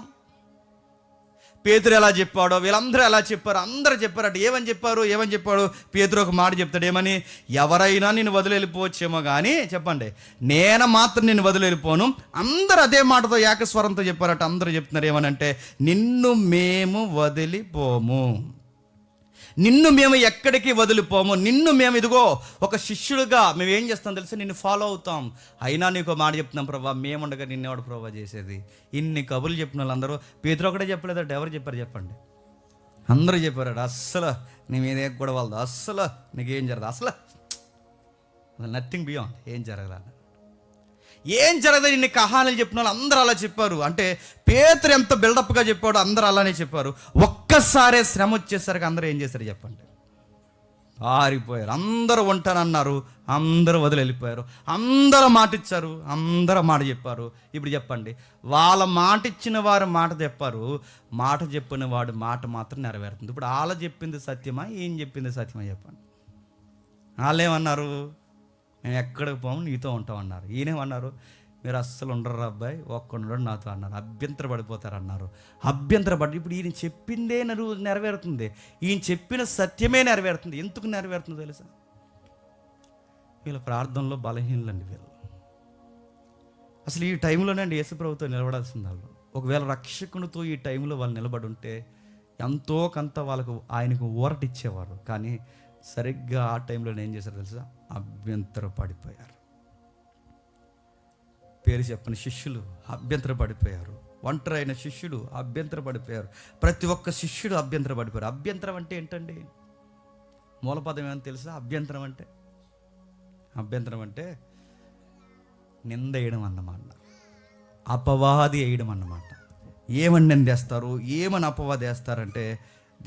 పేతురు ఎలా చెప్పాడో వీళ్ళందరూ ఎలా చెప్పారు, అందరూ చెప్పారట. ఏమని చెప్పాడు? పేతురు ఒక మాట చెప్తాడు. ఏమని? ఎవరైనా నేను వదిలిపోవచ్చేమో కానీ చెప్పండి, నేను మాత్రం నేను వదిలిపోను. అందరూ అదే మాటతో ఏకస్వరంతో చెప్పారట. అందరూ చెప్తున్నారు ఏమనంటే, నిన్ను మేము వదిలిపోము, నిన్ను మేము ఎక్కడికి వదిలిపోము, నిన్ను మేము ఇదిగో ఒక శిష్యుడుగా మేము ఏం చేస్తాం తెలుసా, నిన్ను ఫాలో అవుతాం. అయినా నీకు మాట చెప్తున్నాం ప్రభా, మేముండగా నిన్నేవాడు ప్రభా చేసేది. ఇన్ని కబుర్లు చెప్పిన వాళ్ళందరూ పేతురు ఒకటే చెప్పలేదట. ఎవరు చెప్పారు చెప్పండి? అందరూ చెప్పారట. అస్సలు నీ మీద ఏ కూడా వాళ్ళదు, అస్సలు నీకేం జరగదు, అసలు నథింగ్ బియాండ్, ఏం జరగదు, ఏం జరగదని ఇన్ని కహానీలు చెప్పిన వాళ్ళు అందరూ అలా చెప్పారు. అంటే పేతురు ఎంత బిల్డప్గా చెప్పాడో అందరూ అలానే చెప్పారు. ఒక్కసారే శ్రమ వచ్చేసరికి అందరూ ఏం చేశారు చెప్పండి? పారిపోయారు. అందరూ ఉంటానన్నారు, అందరూ వదిలి వెళ్ళిపోయారు. అందరూ మాట ఇచ్చారు, అందరూ మాట చెప్పారు. ఇప్పుడు చెప్పండి, వాళ్ళ మాట ఇచ్చిన వారు మాట చెప్పారు, మాట చెప్పిన వాడు మాట మాత్రం నెరవేరుతుంది. ఇప్పుడు వాళ్ళ చెప్పింది సత్యమా, ఏం చెప్పింది సత్యమా చెప్పండి? వాళ్ళేమన్నారు? మేము ఎక్కడికి పోము, నీతో ఉంటామన్నారు. ఈయనేమన్నారు? మీరు అస్సలు ఉండరు అబ్బాయి, ఒక్కడు నాతో అన్నారు. అభ్యంతర పడిపోతారు అన్నారు. అభ్యంతరపడి ఇప్పుడు ఈయన చెప్పిందే నెరవేరుతుంది, ఈయన చెప్పిన సత్యమే నెరవేరుతుంది. ఎందుకు నెరవేరుతుందో తెలుసా? వీళ్ళ ప్రార్థనలో బలహీనులండి వీళ్ళు. అసలు ఈ టైంలోనే యేసుప్రభుతో నిలబడాల్సింది వాళ్ళు. ఒకవేళ రక్షకునితో ఈ టైంలో వాళ్ళు నిలబడి ఉంటే ఎంతో కొంత వాళ్ళకు ఆయనకు ఊరటిచ్చేవారు. కానీ సరిగ్గా ఆ టైంలో ఏం చేశారు తెలుసా? అభ్యంతర పడిపోయారు. పేరు చెప్పని శిష్యులు అభ్యంతర పడిపోయారు. ఒంటరి అయిన శిష్యుడు అభ్యంతర పడిపోయారు. ప్రతి ఒక్క శిష్యుడు అభ్యంతర పడిపోయారు. అభ్యంతరం అంటే ఏంటండి? మూలపదం ఏమని తెలుసా? అభ్యంతరం అంటే నింద వేయడం అన్నమాట, అపవాది వేయడం అన్నమాట. ఏమని నిందేస్తారు, ఏమని అపవాది వేస్తారంటే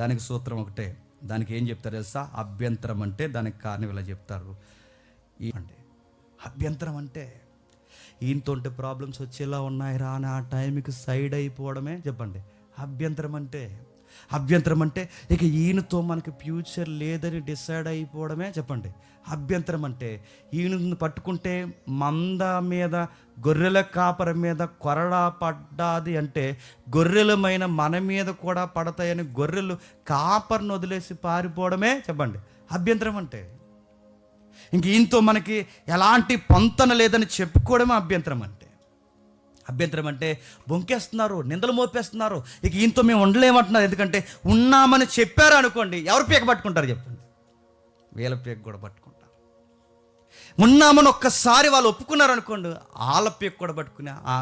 దానికి సూత్రం ఒకటే. దానికి ఏం చెప్తారు తెలుసా? అభ్యంతరం అంటే దానికి కారణం ఇలా చెప్తారు. అంటే అభ్యంతరం అంటే ఈయనతో ప్రాబ్లమ్స్ వచ్చేలా ఉన్నాయిరా అని ఆ టైంకి సైడ్ అయిపోవడమే చెప్పండి అభ్యంతరం అంటే ఇక ఈయనతో మనకి ఫ్యూచర్ లేదని డిసైడ్ అయిపోవడమే చెప్పండి అభ్యంతరం అంటే. ఈయనను పట్టుకుంటే మంద మీద, గొర్రెల కాపర మీద కొరడా పడ్డాది అంటే గొర్రెలమైన మన మీద కూడా పడతాయని గొర్రెలు కాపర్ను వదిలేసి పారిపోవడమే చెప్పండి అభ్యంతరం అంటే. ఇంక ఈయనతో మనకి ఎలాంటి పొంతన లేదని చెప్పుకోవడమే అభ్యంతరం అంటే బొంకేస్తున్నారు, నిందలు మోపేస్తున్నారు, ఇక ఈయనతో మేము ఉండలేమంటున్నారు. ఎందుకంటే ఉన్నామని చెప్పారు అనుకోండి, ఎవరు పీక పట్టుకుంటారు చెప్పండి? వీళ్ళ పీక కూడా పట్టుకుంటారు. ఉన్నామని ఒక్కసారి వాళ్ళు ఒప్పుకున్నారు అనుకోండి, వాళ్ళ పీక కూడా పట్టుకుని ఆ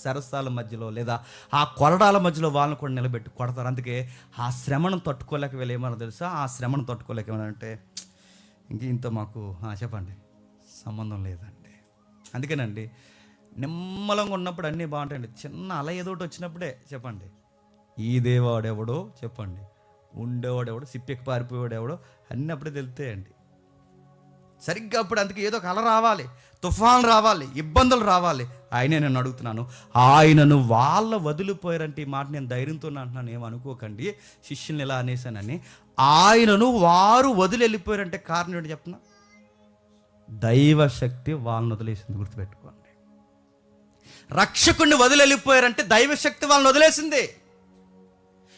సరసాల మధ్యలో లేదా ఆ కొరడాల మధ్యలో వాళ్ళని కూడా నిలబెట్టి కొడతారు. అందుకే ఆ శ్రమను తట్టుకోలేక వీళ్ళు ఏమన్నా తెలుసా? ఆ శ్రమను తట్టుకోలేక ఏమనంటే ఇంక ఇంత మాకు చెప్పండి సంబంధం లేదండి. అందుకేనండి నిమ్మలంగా ఉన్నప్పుడు అన్నీ బాగుంటాయండి. చిన్న అల ఏదోటి వచ్చినప్పుడే చెప్పండి ఈ దేవాడెవడో చెప్పండి, ఉండేవాడెవడో, సిప్పెక్కి పారిపోయేవాడెవడో అన్నీ అప్పుడే తెలుస్తాయండి సరిగ్గా అప్పుడు. అందుకే ఏదో ఒక అల రావాలి, తుఫాన్ రావాలి, ఇబ్బందులు రావాలి. ఆయనే నేను అడుగుతున్నాను, ఆయనను వాళ్ళ వదిలిపోయారంటే ఈ మాట నేను ధైర్యంతో అంటున్నాను, ఏమనుకోకండి శిష్యుల్ని ఎలా అనేసానని. ఆయనను వారు వదిలి వెళ్ళిపోయారంటే కారణం ఏంటి చెప్తున్నా? దైవశక్తి వాళ్ళని వదిలేసింది. గుర్తుపెట్టుకోండి, రక్షకుడిని వదిలి వెళ్ళిపోయారంటే దైవశక్తి వాళ్ళని వదిలేసింది.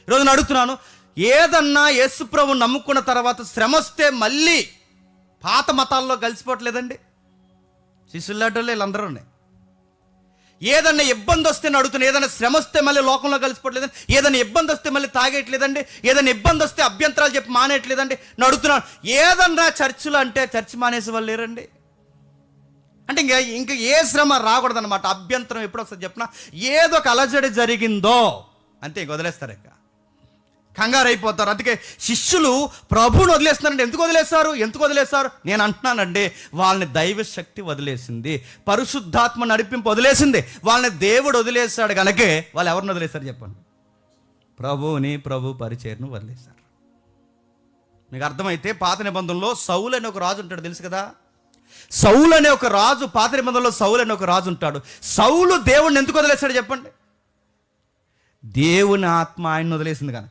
ఈరోజు నేను అడుగుతున్నాను, ఏదన్నా యేసుప్రభు నమ్ముకున్న తర్వాత శ్రమ వస్తే మళ్ళీ పాత మతాల్లో కలిసిపోవట్లేదండి. శిష్యులాటోళ్ళు వీళ్ళందరూ ఉన్నాయి. ఏదన్నా ఇబ్బంది వస్తే నడుతున్నాయి, ఏదైనా శ్రమ వస్తే మళ్ళీ లోకంలో కలిసిపోవట్లేదండి, ఏదైనా ఇబ్బంది వస్తే మళ్ళీ తాగేయట్లేదండి, ఏదైనా ఇబ్బంది వస్తే అభ్యంతరాలు చెప్పి మానేయట్లేదండి, నడుతున్నాడు. ఏదన్నా చర్చిలో అంటే చర్చి మానేసే వాళ్ళు లేరండి. అంటే ఇంకా ఏ శ్రమ రాకూడదన్నమాట. అభ్యంతరం ఎప్పుడు వస్తుంది చెప్పిన, ఏదో ఒక అలజడి జరిగిందో అంతే, ఇంక వదిలేస్తారు, ఇక కంగారు అయిపోతారు. అందుకే శిష్యులు ప్రభువుని వదిలేస్తున్నారంటే ఎందుకు వదిలేస్తారు నేను అంటున్నానండి, వాళ్ళని దైవశక్తి వదిలేసింది, పరిశుద్ధాత్మ నడిపింపు వదిలేసింది, వాళ్ళని దేవుడు వదిలేశాడు కనుకే వాళ్ళు ఎవరిని వదిలేశారు చెప్పండి? ప్రభు పరిచర్ను వదిలేశారు. మీకు అర్థమైతే పాత నిబంధనలో సౌలు అనే ఒక రాజు ఉంటాడు, తెలుసు కదా? సౌలు అనే ఒక రాజు, పాత నిబంధనలో సౌలు అనే ఒక రాజు ఉంటాడు. సౌలు దేవుడిని ఎందుకు వదిలేశాడు చెప్పండి? దేవుని ఆత్మ ఆయన్ని వదిలేసింది కనుక.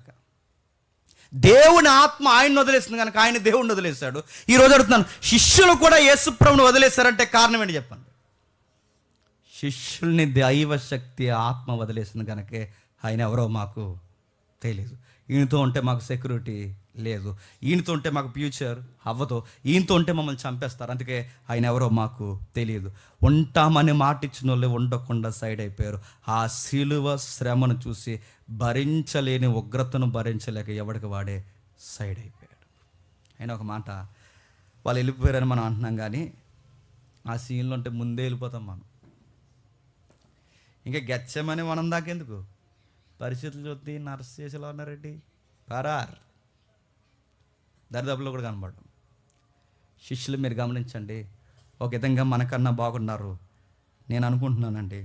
దేవుని ఆత్మ ఆయన్ని వదిలేసింది కనుక ఆయన దేవుడిని వదిలేశాడు. ఈరోజు అడుగుతున్నాను, శిష్యులు కూడా యేసుప్రభుని వదిలేశారంటే కారణం ఏంటి చెప్పండి? శిష్యుల్ని దైవశక్తి ఆత్మ వదిలేసింది కనుకే ఆయన ఎవరో మాకు తెలియదు. ఈయనతో ఉంటే మాకు సెక్యూరిటీ లేదు, ఈయనతో ఉంటే మాకు ఫ్యూచర్ అవ్వదు, ఈయనతో ఉంటే మమ్మల్ని చంపేస్తారు, అందుకే ఆయన ఎవరో మాకు తెలియదు. ఉంటామని మాట ఇచ్చిన వాళ్ళే ఉండకుండా సైడ్ అయిపోయారు. ఆ శిలువ శ్రమను చూసి భరించలేని ఉగ్రతను భరించలేక ఎవడికి వాడే సైడ్ అయిపోయాడు. అయినా ఒక మాట, వాళ్ళు వెళ్ళిపోయారని మనం అంటున్నాం, కానీ ఆ సీన్లో ఉంటే ముందే వెళ్ళిపోతాం మనం. ఇంకా గెచ్చమని మనం దాకెందుకు? పరిస్థితులు చూస్తే నర్స్ చేసేలా ఉన్నారెడ్డి, పరార్ దరిదాపులో కూడా కనబడడం. శిష్యులు మీరు గమనించండి, ఒక విధంగా మనకన్నా బాగున్నారు. నేను అనుకుంటున్నానండి,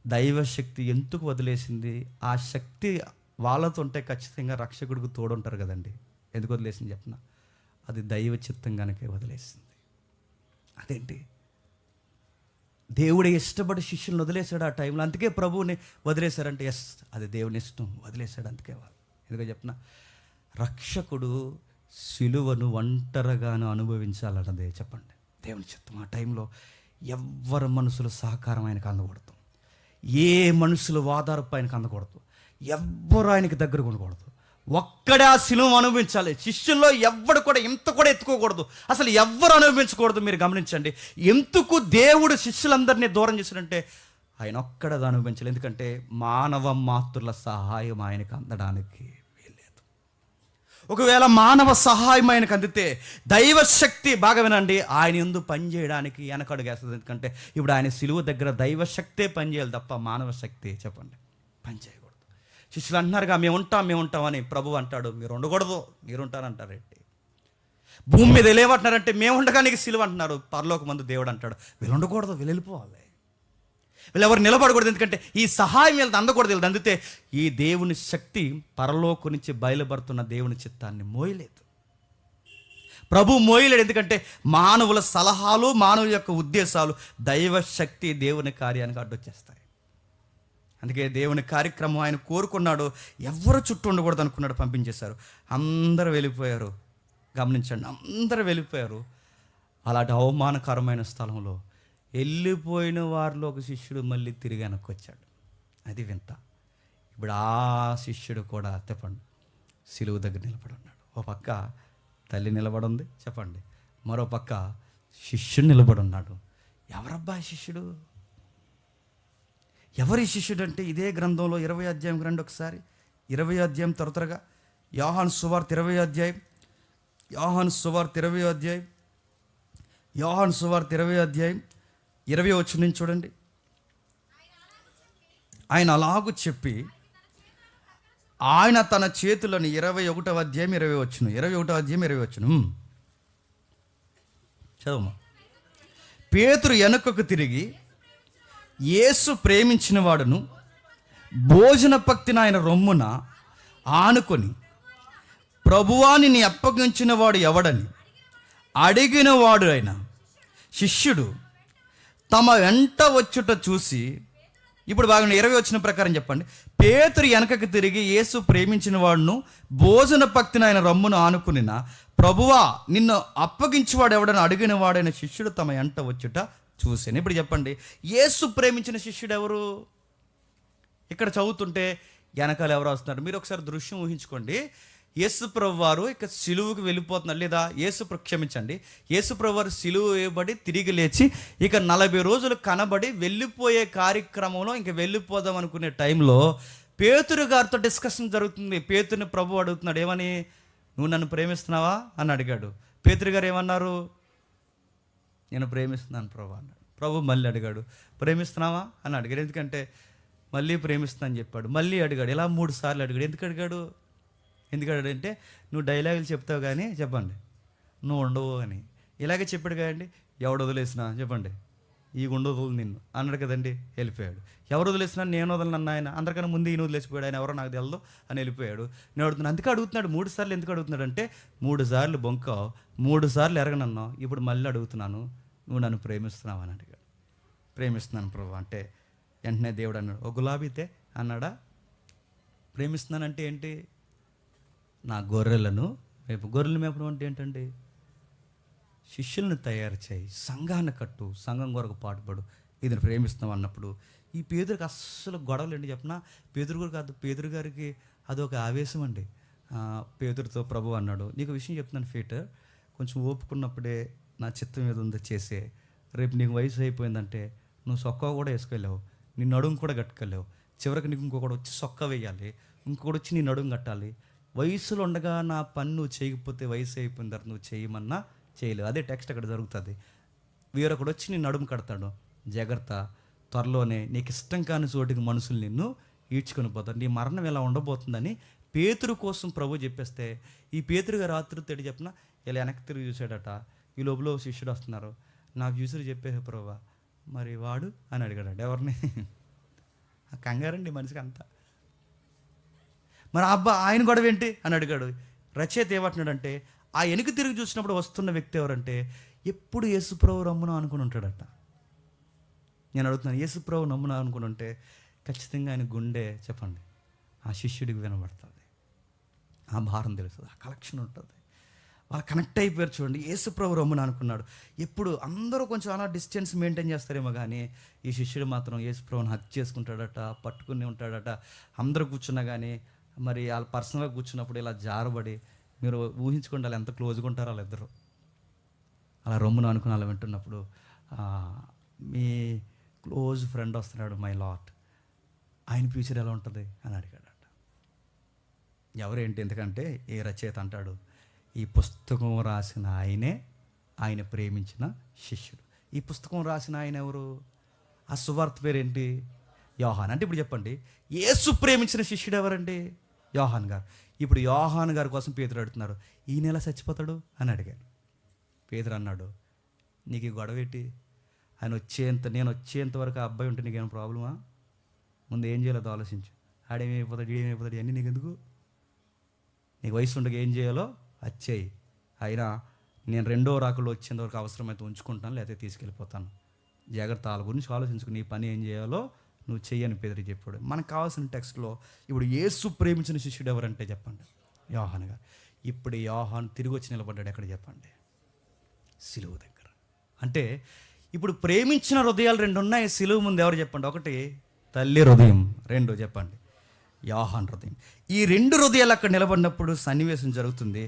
దైవశక్తి ఎందుకు వదిలేసింది? ఆ శక్తి వాళ్ళతో ఉంటే ఖచ్చితంగా రక్షకుడికి తోడుంటారు కదండి. ఎందుకు వదిలేసింది చెప్పిన? అది దైవ చిత్తం కనుకే వదిలేసింది. అదేంటి, దేవుడు ఇష్టపడి శిష్యులను వదిలేశాడు ఆ టైంలో, అందుకే ప్రభువుని వదిలేశారంటే ఎస్, అది దేవుని ఇష్టం, వదిలేశాడు అందుకే వాళ్ళు. ఎందుకో చెప్పిన, రక్షకుడు సిలువను ఒంటరిగాను అనుభవించాలన్నదే చెప్పండి దేవుని చిత్తం. ఆ టైంలో ఎవ్వరి మనుషుల సహకారం ఆయనకు అందకూడదు, ఏ మనుషులు ఓదార్పు ఆయనకు అందకూడదు, ఎవ్వరు ఆయనకి దగ్గర ఉండకూడదు, ఒక్కడే ఆ సిలువ అనుభవించాలి. శిష్యుల్లో ఎవ్వడు కూడా ఇంత కూడా ఎత్తుకోకూడదు, అసలు ఎవ్వరు అనుభవించకూడదు. మీరు గమనించండి, ఎందుకు దేవుడు శిష్యులందరినీ దూరం చేశాడంటే ఆయన ఒక్కడే అనుభవించాలి. ఎందుకంటే మానవ మాతృల సహాయం ఆయనకు అందడానికి వీల్లేదు. ఒకవేళ మానవ సహాయం ఆయనకు అందితే దైవశక్తి, బాగా వినండి, ఆయన యందు పనిచేయడానికి వెనకడుగేస్తుంది. ఎందుకంటే ఇప్పుడు ఆయన సిలువ దగ్గర దైవశక్తే పనిచేయాలి తప్ప మానవ శక్తి చెప్పండి పనిచేయకూడదు. శిష్యులు అంటున్నారుగా, మేము ఉంటాం అని. ప్రభు అంటాడు, మీరు ఉండకూడదు, మీరు ఉంటారంటారేంటి? భూమి మీద వెళ్ళేమంటున్నారంటే మేము ఉండగా నీకు సిలువ అంటున్నారు. పరలోక మందు దేవుడు అంటాడు, వీళ్ళు ఉండకూడదు, వీళ్ళు వెళ్ళిపోవాలి, వీళ్ళు ఎవరు నిలబడకూడదు, ఎందుకంటే ఈ సహాయం వీళ్ళకి అందకూడదు. వీళ్ళు అందితే ఈ దేవుని శక్తి పరలోకం నుంచి బయలుపడుతున్న దేవుని చిత్తాన్ని మోయలేదు, ప్రభు మోయలేడు. ఎందుకంటే మానవుల సలహాలు, మానవుల యొక్క ఉద్దేశాలు దైవశక్తి దేవుని కార్యానికి అడ్డొచ్చేస్తాయి. అందుకే దేవుని కార్యక్రమం ఆయన కోరుకున్నాడు, ఎవరు చుట్టూ ఉండకూడదు అనుకున్నాడు, పంపించేశారు. అందరూ వెళ్ళిపోయారు. గమనించండి, అందరూ వెళ్ళిపోయారు. అలాంటి అవమానకరమైన స్థలంలో వెళ్ళిపోయిన వారిలో ఒక శిష్యుడు మళ్ళీ తిరిగి వెనక్కి వచ్చాడు. అది వింత. ఇప్పుడు ఆ శిష్యుడు కూడా చెప్పండి సిలువ దగ్గర నిలబడి ఉన్నాడు. ఓ పక్క తల్లి నిలబడి చెప్పండి, మరో పక్క శిష్యుడు నిలబడి ఉన్నాడు. ఎవరబ్బా శిష్యుడు? ఎవరి శిష్యుడు అంటే ఇదే గ్రంథంలో 20వ అధ్యాయం రండి ఒకసారి. 20వ అధ్యాయం త్వరగా, యోహాను సువార్త 20వ అధ్యాయం, యోహాను సువార్త 20వ అధ్యాయం, యోహాను సువార్త 20వ అధ్యాయం 20వ వచనం నుంచి చూడండి. ఆయన అలాగూ చెప్పి ఆయన తన చేతులను 21వ అధ్యాయం 20వ వచనం, 21వ అధ్యాయం 20వ వచనం చదవమ్మా. పేతురు వెనుకకు తిరిగి యేసు ప్రేమించిన వాడును భోజన పక్తిని ఆయన రొమ్మున ఆనుకొని, ప్రభువాని నీ అప్పగించిన వాడు ఎవడని అడిగిన వాడు అయిన శిష్యుడు తమ వెంట వచ్చుట చూసి, ఇప్పుడు బాగా 20 వచ్చిన ప్రకారం చెప్పండి. పేతురు వెనకకు తిరిగి యేసు ప్రేమించిన వాడును భోజన పక్తిని ఆయన రొమ్మును ఆనుకునిన, ప్రభువా నిన్ను అప్పగించేవాడు ఎవడని అడిగిన వాడైన శిష్యుడు తమ వెంట వచ్చుట చూసాను. ఇప్పుడు చెప్పండి, యేసు ప్రేమించిన శిష్యుడు ఎవరు? ఇక్కడ చదువుతుంటే వెనకాల ఎవరు వస్తున్నారు? మీరు ఒకసారి దృశ్యం ఊహించుకోండి. యేసుప్రభు వారు ఇక సిలువుకు వెళ్ళిపోతున్నారు, లేదా క్షమించండి, యేసుప్రభు వారు సిలువ వేయబడి తిరిగి లేచి ఇక 40 రోజులు కనబడి వెళ్ళిపోయే కార్యక్రమంలో ఇంక వెళ్ళిపోదాం అనుకునే టైంలో పేతురు గారితో డిస్కషన్ జరుగుతుంది. పేతురుని ప్రభు అడుగుతున్నాడు, ఏమని? నువ్వు నన్ను ప్రేమిస్తున్నావా అని అడిగాడు. పేతురు గారు ఏమన్నారు? నేను ప్రేమిస్తున్నాను ప్రభు అన్నాడు. ప్రభు మళ్ళీ అడిగాడు, ప్రేమిస్తున్నావా అని అడిగాడు. ఎందుకంటే మళ్ళీ ప్రేమిస్తున్నాను చెప్పాడు. మళ్ళీ అడిగాడు, ఇలా 3 సార్లు అడిగాడు. ఎందుకు అడిగాడు అంటే నువ్వు డైలాగులు చెప్తావు కానీ చెప్పండి నువ్వు ఉండవు అని. ఇలాగే చెప్పాడు కదండి. ఎవడు వదిలేసినా చెప్పండి ఈ గుండు వదులు నిన్ను అన్నాడు కదండి, వెళ్ళిపోయాడు. ఎవరు వదిలేసినా నేను వదలనన్న ఆయన, అందరికన్నా ముందు ఈయన వదిలేసిపోయాడు, ఆయన ఎవరో నాకు తెలదు అని వెళ్ళిపోయాడు. నేను అడుగుతున్నాను, అందుకే అడుగుతున్నాడు 3 సార్లు. ఎందుకు అడుగుతున్నాడు అంటే 3 సార్లు బొంకావు, 3 సార్లు ఎరగనన్నావు, ఇప్పుడు మళ్ళీ అడుగుతున్నాను, నువ్వు నన్ను ప్రేమిస్తున్నావు అని అడిగాడు. ప్రేమిస్తున్నాను ప్రభు అంటే వెంటనే దేవుడు అన్నాడు, ఓ గులాబీతే అన్నాడా? ప్రేమిస్తున్నానంటే ఏంటి? నా గొర్రెలను మేపు. గొర్రెలు మేపడం అంటే ఏంటండి? శిష్యులను తయారు చేయి, సంఘాన్ని కట్టు, సంఘం కొరకు పాటుపడు, ఇది ప్రేమిస్తున్నాం అన్నప్పుడు ఈ పేదరికి అస్సలు గొడవలు ఏంటి చెప్పిన? పేదరు గారు కాదు, పేదరు గారికి అదొక ఆవేశం అండి. పేదరితో ప్రభు అన్నాడు, నీకు విషయం చెప్తున్నాను పీటర్, కొంచెం ఓపుకున్నప్పుడే నా చిత్తం మీద ఉంది చేసే. రేపు నీకు వయసు అయిపోయిందంటే నువ్వు సొక్కా కూడా వేసుకెళ్ళావు, నీ నడుము కూడా కట్టుకెళ్ళావు, చివరికి నీకు ఇంకొకటి వచ్చి సొక్క వేయాలి, ఇంకొకటి వచ్చి నీ నడుము కట్టాలి. వయసులో ఉండగా నా పని నువ్వు చేయకపోతే వయసు అయిపోయిన తర్వాత నువ్వు చేయమన్నా చేయలేవు. అదే టెక్స్ట్ అక్కడ జరుగుతుంది. వేరొకడు వచ్చి నీ నడుము కడతాడు, జాగ్రత్త, త్వరలోనే నీకు ఇష్టం కాని చోటికి మనుషులు నిన్ను ఈడ్చుకొని పోతారు, నీ మరణం ఎలా ఉండబోతుందని పేతురు కోసం ప్రభు చెప్పేస్తే ఈ పేతురుగా రాత్రి తెడి చెప్పిన ఇలా వెనక్కి తిరిగి చూశాడట. ఈ లోపల శిష్యుడు వస్తున్నారు, నాకు చూసి చెప్పేసే ప్రభు మరి వాడు అని అడిగాడు. ఎవరిని? కంగారండి మనిషికి అంతా. మరి అబ్బా ఆయన గొడవ ఏంటి అని అడిగాడు. రచయిత ఏమంటున్నాడంటే ఆ వెనుక తిరిగి చూసినప్పుడు వస్తున్న వ్యక్తి ఎవరంటే ఎప్పుడు యేసుప్రభు నమ్మునా అనుకుని ఉంటాడట. నేను అడుగుతున్నాను, యేసుప్రభు నమ్మునా అనుకుని ఉంటే ఖచ్చితంగా ఆయన గుండె చెప్పండి ఆ శిష్యుడికి వినబడుతుంది, ఆ భారం తెలుస్తుంది, ఆ కలెక్షన్ ఉంటుంది, వాళ్ళు కనెక్ట్ అయిపోయారు. చూడండి, యేసుప్రభు రమ్మున అనుకున్నాడు. ఎప్పుడు అందరూ కొంచెం అలా డిస్టెన్స్ మెయింటైన్ చేస్తారేమో కానీ ఈ శిష్యుడు మాత్రం యేసుప్రభుని హక్ చేసుకుంటాడట, పట్టుకుని ఉంటాడట. అందరూ కూర్చున్నా కానీ మరి వాళ్ళు పర్సనల్గా కూర్చున్నప్పుడు ఇలా జారబడి, మీరు ఊహించుకోండి వాళ్ళు ఎంత క్లోజ్గా ఉంటారో వాళ్ళిద్దరు. అలా రొమ్మున అనుకుని అలా వింటున్నప్పుడు మీ క్లోజ్ ఫ్రెండ్ వస్తున్నాడు, మై లాట్, ఆయన ఫ్యూచర్ ఎలా ఉంటుంది అని అడిగాడట. ఎవరేంటి? ఎందుకంటే ఏ రచయిత అంటాడు, ఈ పుస్తకం రాసిన ఆయనే ఆయన ప్రేమించిన శిష్యుడు. ఈ పుస్తకం రాసిన ఆయన ఎవరు? ఆ సువార్త పేరేంటి? యోహాన్. అంటే ఇప్పుడు చెప్పండి, యేసు ప్రేమించిన శిష్యుడు ఎవరండి? యోహాన్ గారు. ఇప్పుడు యోహాన్ గారి కోసం పేతురు అడుగుతున్నారు, ఈయన ఎలా చచ్చిపోతాడు అని అడిగారు. పేతురు అన్నాడు, నీకు ఈ గొడవ ఏంటి? నేను వచ్చేంత వరకు ఆ అబ్బాయి ఉంటే నీకేమైనా ప్రాబ్లమా? ముందు ఏం చేయాలో ఆలోచించు. ఆడేమైపోతాడు, ఏమైపోతాడు, ఇవన్నీ నీకు ఎందుకు? నీకు వయసు ఉండగా ఏం చేయాలో వచ్చేయి. అయినా నేను 2వ రాకల్లో వచ్చేంత వరకు అవసరమైతే ఉంచుకుంటాను, లేకపోతే తీసుకెళ్ళిపోతాను. జాగ్రత్త, వాళ్ళ గురించి ఆలోచించుకుని నీ పని ఏం చేయాలో నువ్వు చెయ్యని పేదరికి చెప్పాడు. మనకు కావాల్సిన టెక్స్ట్లో ఇప్పుడు యేసు ప్రేమించిన శిష్యుడు ఎవరంటే చెప్పండి, యోహాన్ గారు. ఇప్పుడు యోహాన్ తిరిగి వచ్చి నిలబడ్డాడు ఎక్కడ చెప్పండి? సిలువ దగ్గర. అంటే ఇప్పుడు ప్రేమించిన హృదయాలు 2 ఉన్నాయి సిలువ ముందు. ఎవరు చెప్పండి? ఒకటి తల్లి హృదయం, 2 చెప్పండి యోహాన్ హృదయం. ఈ 2 హృదయాలు అక్కడ నిలబడినప్పుడు సన్నివేశం జరుగుతుంది.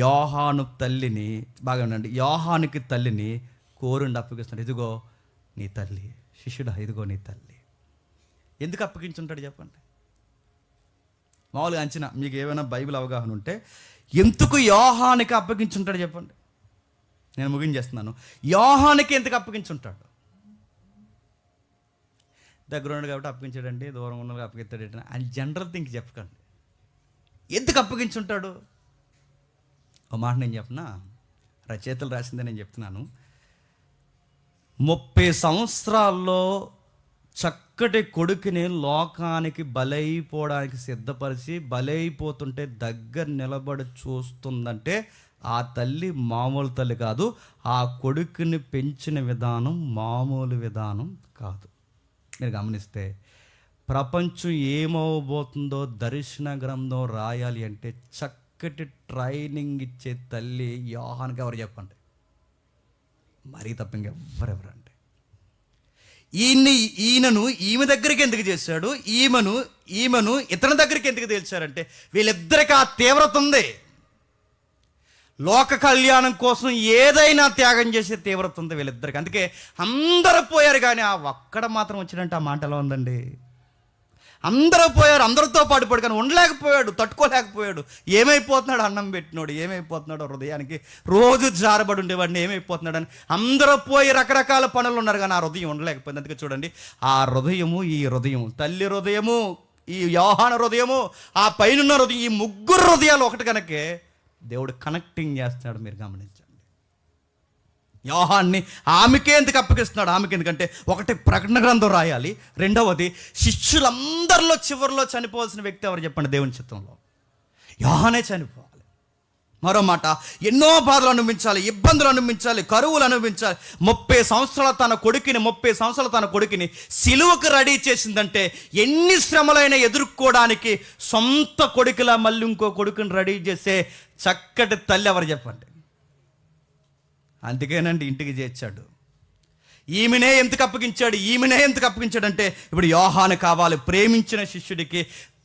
యోహాను తల్లిని బాగా ఉండండి, యోహానుకి తల్లిని కోరుండి అప్పగిస్తున్నాడు. ఇదిగో నీ తల్లి. శిష్యుడా, ఇదిగో నీ తల్లి. ఎందుకు అప్పగించుంటాడు చెప్పండి? మామూలుగా అంచనా, మీకు ఏమైనా బైబిల్ అవగాహన ఉంటే ఎందుకు యోహానికి అప్పగించుంటాడు చెప్పండి? నేను ముగించేస్తున్నాను. యోహానికి ఎందుకు అప్పగించుంటాడు? దగ్గర ఉన్నాడు కాబట్టి అప్పగించాడండి, దూరం ఉన్న అప్పగిస్తాడు అని జనరల్ థింక్ చెప్పకండి. ఎందుకు అప్పగించుంటాడు? ఒక మాట నేను చెప్పనా, రచయితలు రాసిందే నేను చెప్తున్నాను. 30 సంవత్సరాల్లో చక్కటి కొడుకుని లోకానికి బలైపోవడానికి సిద్ధపరిచి బలైపోతుంటే దగ్గర నిలబడి చూస్తుందంటే ఆ తల్లి మామూలు తల్లి కాదు. ఆ కొడుకుని పెంచిన విధానం మామూలు విధానం కాదు. మీరు గమనిస్తే ప్రపంచం ఏమవబోతుందో దర్శన గ్రంథం రాయాలి అంటే చక్కటి ట్రైనింగ్ ఇచ్చే తల్లి యోహాన్కి ఎవరు చెప్పండి? మరీ తప్ప ఇంకెవరెవరండి? ఈయనను ఈమె దగ్గరికి ఎందుకు చేశాడు, ఈమెను ఇతని దగ్గరికి ఎందుకు తెచ్చారంటే వీళ్ళిద్దరికి ఆ తీవ్రత ఉంది. లోక కళ్యాణం కోసం ఏదైనా త్యాగం చేసే తీవ్రత ఉంది వీళ్ళిద్దరికి. అందుకే అందరూ పోయారు కానీ ఆ ఒక్కడ మాత్రం వచ్చినట్టు ఆ మాట ఎలా ఉందండి. అందరూ పోయారు, అందరితో పాటుపడు కానీ ఉండలేకపోయాడు, తట్టుకోలేకపోయాడు. ఏమైపోతున్నాడు అన్నం పెట్టినోడు, ఏమైపోతున్నాడు హృదయానికి రోజు జారబడి ఉండేవాడిని ఏమైపోతున్నాడు అని. అందరూ పోయి రకరకాల పనులు ఉన్నారు కానీ ఆ హృదయం ఉండలేకపోయింది. అందుకే చూడండి, ఆ హృదయము, ఈ హృదయము, తల్లి హృదయము, ఈ యోహాను హృదయము, ఆ పైనున్న హృదయం, ఈ ముగ్గురు హృదయాలు ఒకటి కనుకే దేవుడు కనెక్టింగ్ చేస్తున్నాడు. మీరు గమనించండి. యోహాన్ని ఆమెకే ఎందుకు అప్పగిస్తున్నాడు? ఆమెకి ఎందుకంటే ఒకటి ప్రకటన గ్రంథం రాయాలి, రెండవది శిష్యులందరిలో చివరిలో చనిపోవాల్సిన వ్యక్తి ఎవరు చెప్పండి? దేవుని చిత్తంలో యోహానే చనిపోవాలి. మరో మాట, ఎన్నో బాధలు అనుభవించాలి, ఇబ్బందులు అనుభవించాలి, కరువులు అనుభవించాలి. 30 సంవత్సరాలు తన కొడుకుని సిలువకు రెడీ చేసిందంటే ఎన్ని శ్రమలైనా ఎదుర్కోవడానికి సొంత కొడుకులా మళ్ళీ ఇంకో కొడుకుని రెడీ చేసే చక్కటి తల్లి ఎవరు చెప్పండి? అందుకేనండి ఇంటికి చేర్చాడు. ఈమెనే ఎందుకు అప్పగించాడంటే ఇప్పుడు యోహాను కావాలి. ప్రేమించిన శిష్యుడికి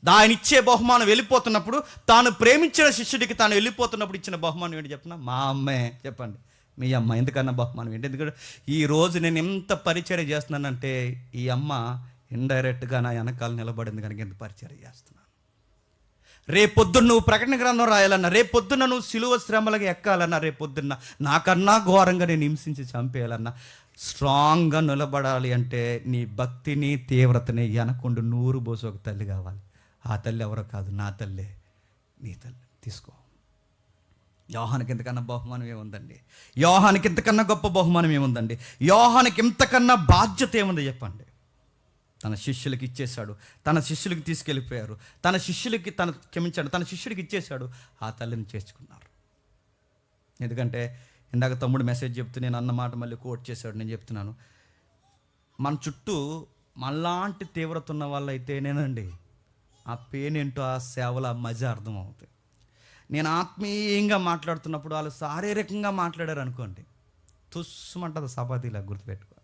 దాని ఇచ్చే బహుమానం వెళ్ళిపోతున్నప్పుడు, తాను ప్రేమించిన శిష్యుడికి తాను వెళ్ళిపోతున్నప్పుడు ఇచ్చిన బహుమానం ఏంటి చెప్పిన? మా అమ్మే. చెప్పండి, మీ అమ్మ. ఎందుకన్నా బహుమానం ఏంటి? ఎందుకంటే ఈరోజు నేను ఎంత పరిచర్య చేస్తున్నానంటే ఈ అమ్మ ఇండైరెక్ట్గా నా వెనకాల నిలబడింది కనుక ఎంత పరిచర్య చేస్తున్నాను. రేపొద్దున్న నువ్వు ప్రకటన గ్రంథం రాయాలన్నా, రేపొద్దున్న నువ్వు సిలువ శ్రమలకి ఎక్కాలన్నా, రేపొద్దున్న నాకన్నా ఘోరంగా నేను హింసించి చంపేయాలన్నా, స్ట్రాంగ్గా నిలబడాలి అంటే నీ భక్తిని, తీవ్రతని వెనకుండు నూరు పోసి ఒక తల్లి కావాలి. ఆ తల్లి ఎవరో కాదు, నా తల్లే, నీ తల్లి. తీసుకో. యోహానికి ఇంతకన్నా బహుమానం ఏముందండి? యోహానికి ఇంతకన్నా గొప్ప బహుమానం ఏముందండి? యోహానికి ఇంతకన్నా బాధ్యత ఏముంది చెప్పండి? తన శిష్యులకి ఇచ్చేశాడు, తన శిష్యులకి తీసుకెళ్ళిపోయారు, తన శిష్యుడికి ఇచ్చేశాడు. ఆ తల్లిని చేర్చుకున్నారు. ఎందుకంటే ఇందాక తమ్ముడు మెసేజ్ చెప్తూ నేను అన్న మాట మళ్ళీ కోట్ చేశాడు. నేను చెప్తున్నాను, మన చుట్టూ మనలాంటి తీవ్రత ఉన్న వాళ్ళు అయితేనేనండి ఆ పెయిన్ ఏంటో, ఆ సేవల మజా అర్థమవుతుంది. నేను ఆత్మీయంగా మాట్లాడుతున్నప్పుడు వాళ్ళు శారీరకంగా మాట్లాడారు అనుకోండి, తుస్సుమంటది చపాతీలా. గుర్తుపెట్టుకో,